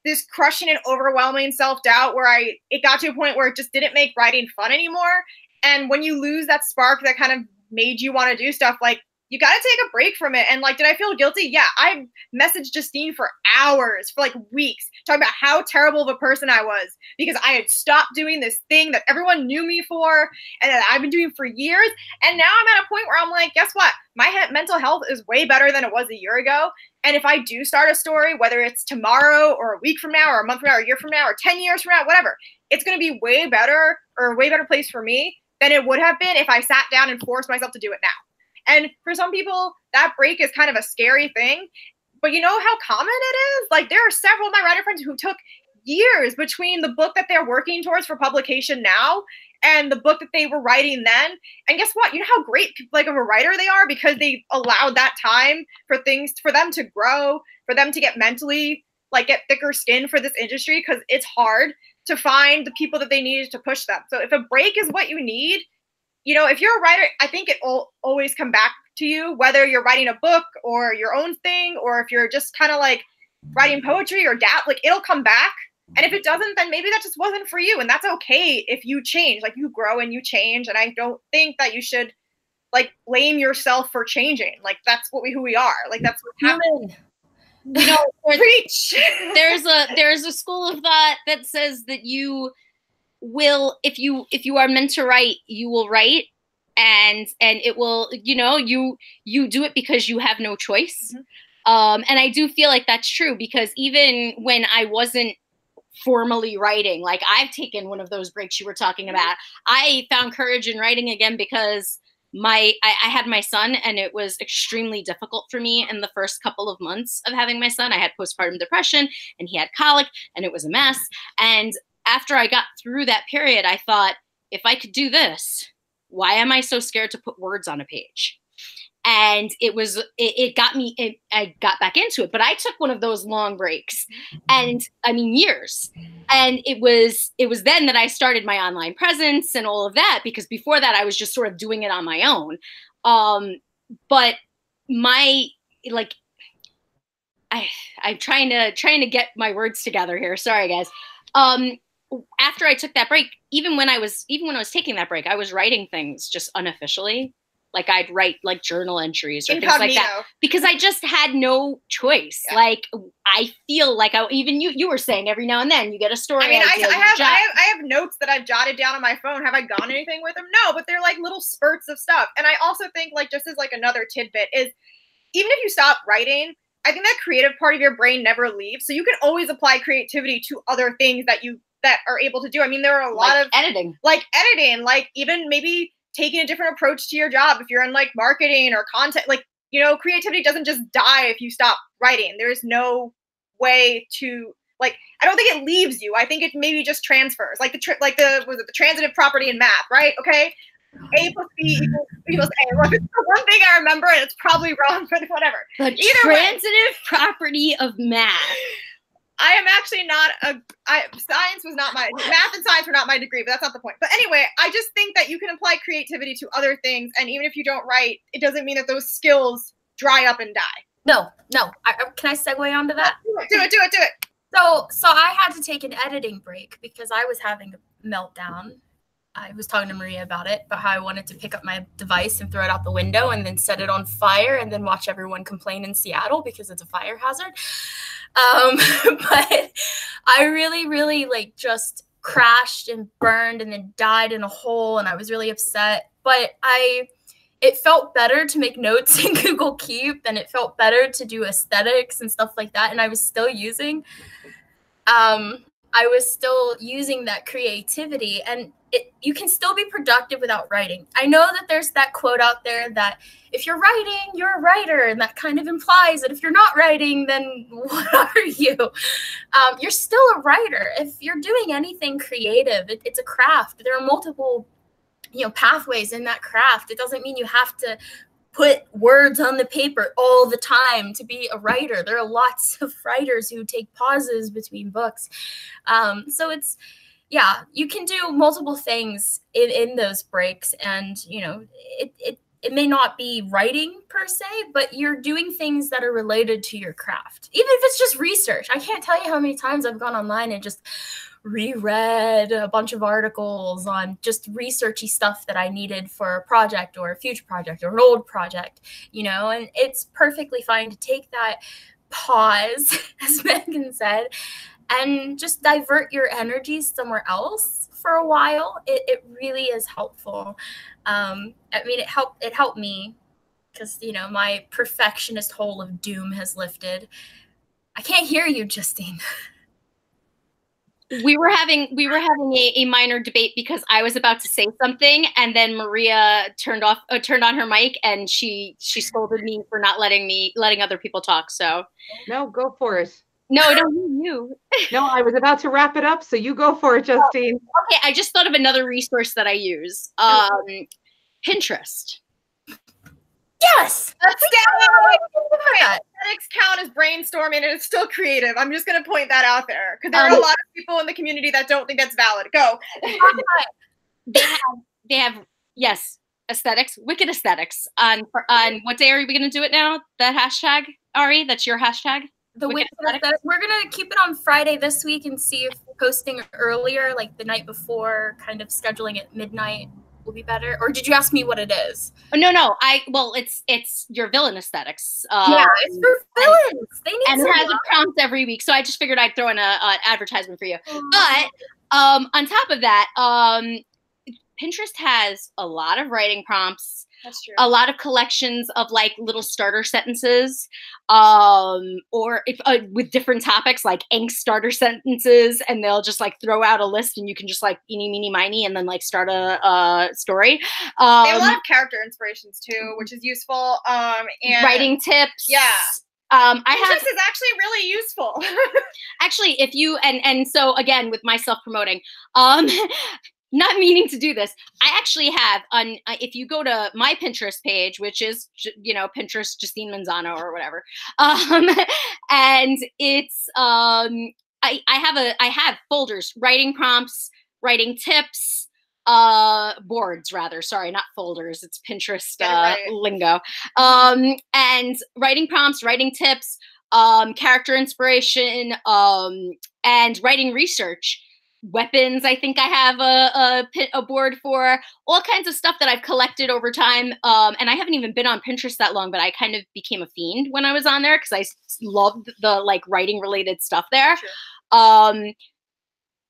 this crushing and overwhelming self-doubt where it got to a point where it just didn't make writing fun anymore. And when you lose that spark that kind of made you want to do stuff, you got to take a break from it. And like, did I feel guilty? Yeah. I messaged Justine for hours, for like weeks, talking about how terrible of a person I was because I had stopped doing this thing that everyone knew me for and that I've been doing for years. And now I'm at a point where I'm like, guess what? My mental health is way better than it was a year ago. And if I do start a story, whether it's tomorrow or a week from now or a month from now or a year from now or 10 years from now, whatever, it's going to be way better or a way better place for me than it would have been if I sat down and forced myself to do it now. And for some people, that break is kind of a scary thing. But you know how common it is? Like, there are several of my writer friends who took years between the book that they're working towards for publication now and the book that they were writing then. And guess what? You know how great like of a writer they are because they allowed that time for things for them to grow, for them to get mentally, like, get thicker skin for this industry, because it's hard to find the people that they need to push them. So if a break is what you need, you know, if you're a writer, I think it will always come back to you, whether you're writing a book or your own thing, or if you're just kind of like writing poetry or like it'll come back. And if it doesn't, then maybe that just wasn't for you. And that's okay if you change, like you grow and you change. And I don't think that you should like blame yourself for changing. Like that's who we are. Like that's what happened. You know, preach. There's a school of thought that says that you will, if you are meant to write, you will write, and it will, you know, you do it because you have no choice. Mm-hmm. And I do feel like that's true, because even when I wasn't formally writing, like I've taken one of those breaks you were talking about, I found courage in writing again because I had my son, and it was extremely difficult for me in the first couple of months of having my son. I had postpartum depression, and he had colic, and it was a mess. And after I got through that period, I thought, if I could do this, why am I so scared to put words on a page? And it got me, I got back into it, but I took one of those long breaks, and I mean years. And it was then that I started my online presence and all of that, because before that I was just sort of doing it on my own. But I'm trying to get my words together here. Sorry guys. After I took that break, even when I was taking that break, I was writing things just unofficially. Like I'd write like journal entries or things like that, because I just had no choice. Yeah. Like I feel like even you were saying every now and then you get a story. I mean, I have notes that I've jotted down on my phone. Have I gone anything with them? No, but they're like little spurts of stuff. And I also think, like, just as like another tidbit is, even if you stop writing, I think that creative part of your brain never leaves. So you can always apply creativity to other things that are able to do. I mean, there are a lot of editing, like even maybe taking a different approach to your job if you're in like marketing or content. Like, you know, creativity doesn't just die if you stop writing. There's no way to, like, I don't think it leaves you. I think it maybe just transfers, like the transitive property in math, right? Okay, A plus B equals A. Look, it's the one thing I remember, and it's probably wrong, but whatever. The transitive property of math. I am actually not math and science were not my degree, but that's not the point. But anyway, I just think that you can apply creativity to other things. And even if you don't write, it doesn't mean that those skills dry up and die. No. Can I segue onto that? Do it. So I had to take an editing break because I was having a meltdown. I was talking to Maria about how I wanted to pick up my device and throw it out the window and then set it on fire and then watch everyone complain in Seattle because it's a fire hazard. But I really, really like just crashed and burned and then died in a hole, and I was really upset. But it felt better to make notes in Google Keep, and it felt better to do aesthetics and stuff like that. And I was still using that creativity, and you can still be productive without writing. I know that there's that quote out there that if you're writing, you're a writer, and that kind of implies that if you're not writing, then what are you? You're still a writer. If you're doing anything creative, it's a craft. There are multiple, pathways in that craft. It doesn't mean you have to put words on the paper all the time to be a writer. There are lots of writers who take pauses between books. So you can do multiple things in those breaks, and it may not be writing per se, but you're doing things that are related to your craft. Even if it's just research. I can't tell you how many times I've gone online and just reread a bunch of articles on just researchy stuff that I needed for a project or a future project or an old project, and it's perfectly fine to take that pause, as Megan said, and just divert your energies somewhere else for a while. It really is helpful. It helped me because, my perfectionist hole of doom has lifted. I can't hear you, Justine. We were having a minor debate because I was about to say something, and then Maria turned on her mic, and she scolded me for not letting other people talk. So no, go for it. No, you. No, I was about to wrap it up, so you go for it, Justine. Okay, I just thought of another resource that I use. Pinterest. Yes! Aesthetics count as brainstorming, and it's still creative. I'm just going to point that out there, because there are a lot of people in the community that don't think that's valid. Go. They have, yes, aesthetics, wicked aesthetics. On what day are we going to do it now? That hashtag, Ari, that's your hashtag? The wicked aesthetics. We're going to keep it on Friday this week and see if posting earlier, like the night before, kind of scheduling at midnight, will be better. Or did you ask me what it is? Oh, no. It's your villain aesthetics. Yeah, it's for villains. They need and it has a prompt every week, so I just figured I'd throw in an advertisement for you. But on top of that, Pinterest has a lot of writing prompts. That's true. A lot of collections of like little starter sentences, or if with different topics like angst starter sentences, and they'll just like throw out a list, and you can just like eeny, meeny, miny, and then like start a story. They have a lot of character inspirations too, which is useful. And writing tips. Yeah. Pinterest is actually really useful. Actually, if you and so again with my self-promoting, not meaning to do this, I actually have on. If you go to my Pinterest page, which is Pinterest Justine Manzano or whatever, and it's I have folders, writing prompts, writing tips, boards rather. Sorry, not folders. It's Pinterest lingo. And writing prompts, writing tips, character inspiration, and writing research. Weapons, I think I have a board for, all kinds of stuff that I've collected over time. And I haven't even been on Pinterest that long, but I kind of became a fiend when I was on there because I loved the like writing related stuff there. Sure.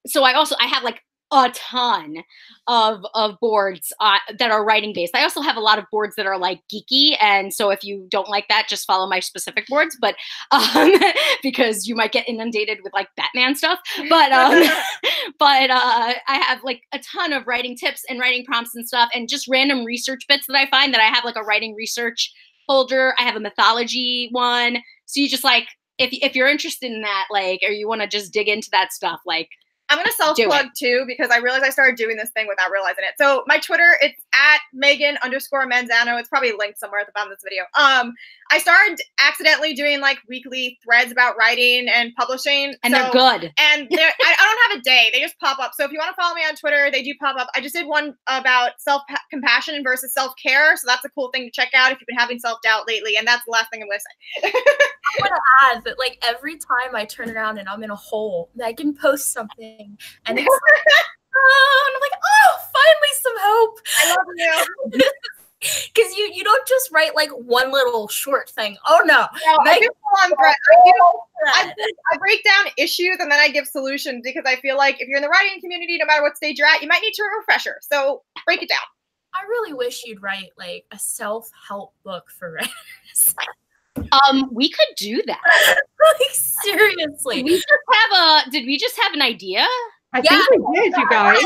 So I have like a ton of boards that are writing based. I also have a lot of boards that are like geeky, and so if you don't like that, just follow my specific boards. But because you might get inundated with like Batman stuff. But I have like a ton of writing tips and writing prompts and stuff, and just random research bits that I find that I have like a writing research folder. I have a mythology one. So you just like if you're interested in that, like, or you want to just dig into that stuff, like. I'm going to self-plug too, because I realized I started doing this thing without realizing it. So my Twitter, it's at Megan_Manzano. It's probably linked somewhere at the bottom of this video. I started accidentally doing like weekly threads about writing and publishing. And they're good. And I don't have a day. They just pop up. So if you want to follow me on Twitter, they do pop up. I just did one about self-compassion versus self-care. So that's a cool thing to check out if you've been having self-doubt lately. And that's the last thing I'm going to say. I want to add that like every time I turn around and I'm in a hole, Megan posts something and it's like, oh, and I'm like, oh, finally some hope. I love you. Because you don't just write like one little short thing. Oh no. I break down issues and then I give solutions, because I feel like if you're in the writing community, no matter what stage you're at, you might need a refresher. So break it down. I really wish you'd write like a self-help book for writers. We could do that. Like seriously. Did we just have an idea? I think we did, you guys.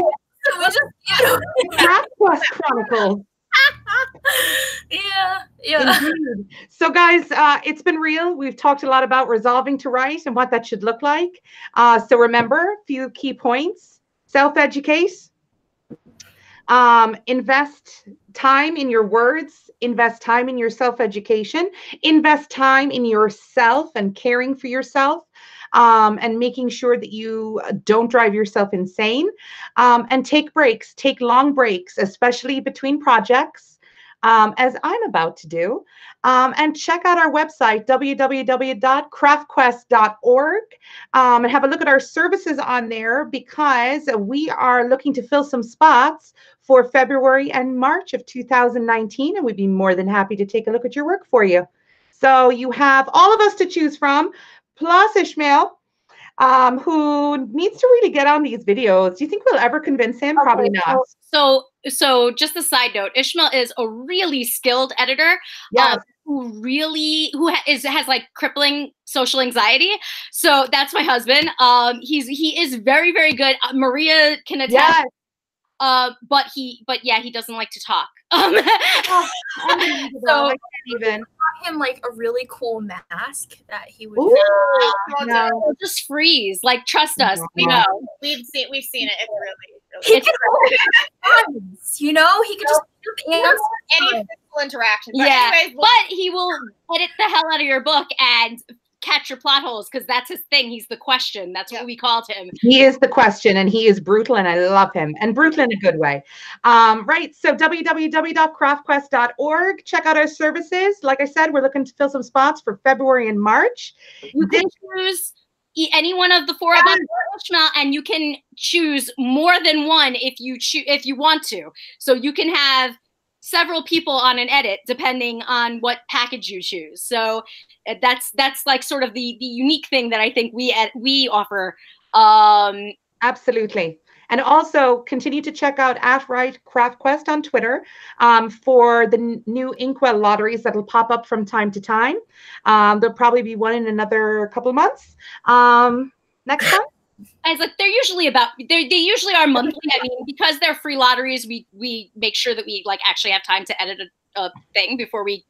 We just CHIT-CHAT Chronicles. Yeah. Indeed. So guys, it's been real. We've talked a lot about resolving to write and what that should look like. So remember, a few key points: self-educate, invest time in your words, invest time in your self-education, invest time in yourself and caring for yourself, and making sure that you don't drive yourself insane, and take breaks, take long breaks, especially between projects. as I'm about to do. And check out our website, www.craftquest.org, and have a look at our services on there, because we are looking to fill some spots for February and March of 2019, and we'd be more than happy to take a look at your work for you. So you have all of us to choose from, plus Ishmael, who needs to really get on these videos. Do you think we'll ever convince him? Probably not. So just a side note, Ishmael is a really skilled editor. Yes. Who has like crippling social anxiety. So that's my husband. He is very, very good. Maria can attest. Yes. But he doesn't like to talk. So I can't even him like a really cool mask that he would. No. Just freeze. Like, trust us. We've seen it. It's really. He could you know, he could just answer any physical interaction. But anyways, but he will edit the hell out of your book and catch your plot holes, because that's his thing. He's the question. That's what we called him. He is the question, and he is brutal, and I love him, and brutal in a good way. Right. So www.craftquest.org. Check out our services. Like I said, we're looking to fill some spots for February and March. You can choose any one of the four of us, Ishmael, and you can choose more than one if you want to. So you can have several people on an edit depending on what package you choose. So that's like sort of the unique thing that I think we offer. Absolutely. And also continue to check out @WriteCraftQuest on Twitter for the new Inkwell lotteries that'll pop up from time to time. There'll probably be one in another couple of months. Next time. As like they usually are monthly. I mean, because they're free lotteries, we make sure that we like actually have time to edit a thing before we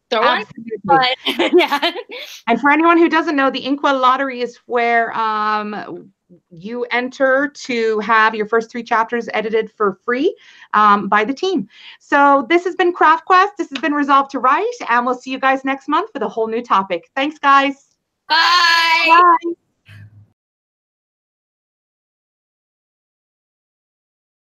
throw one. But yeah. And for anyone who doesn't know, the Inkwell lottery is where you enter to have your first 3 chapters edited for free by the team. So this has been Craft Quest. This has been Resolve to Write, and we'll see you guys next month with a whole new topic. Thanks, guys. Bye. Bye.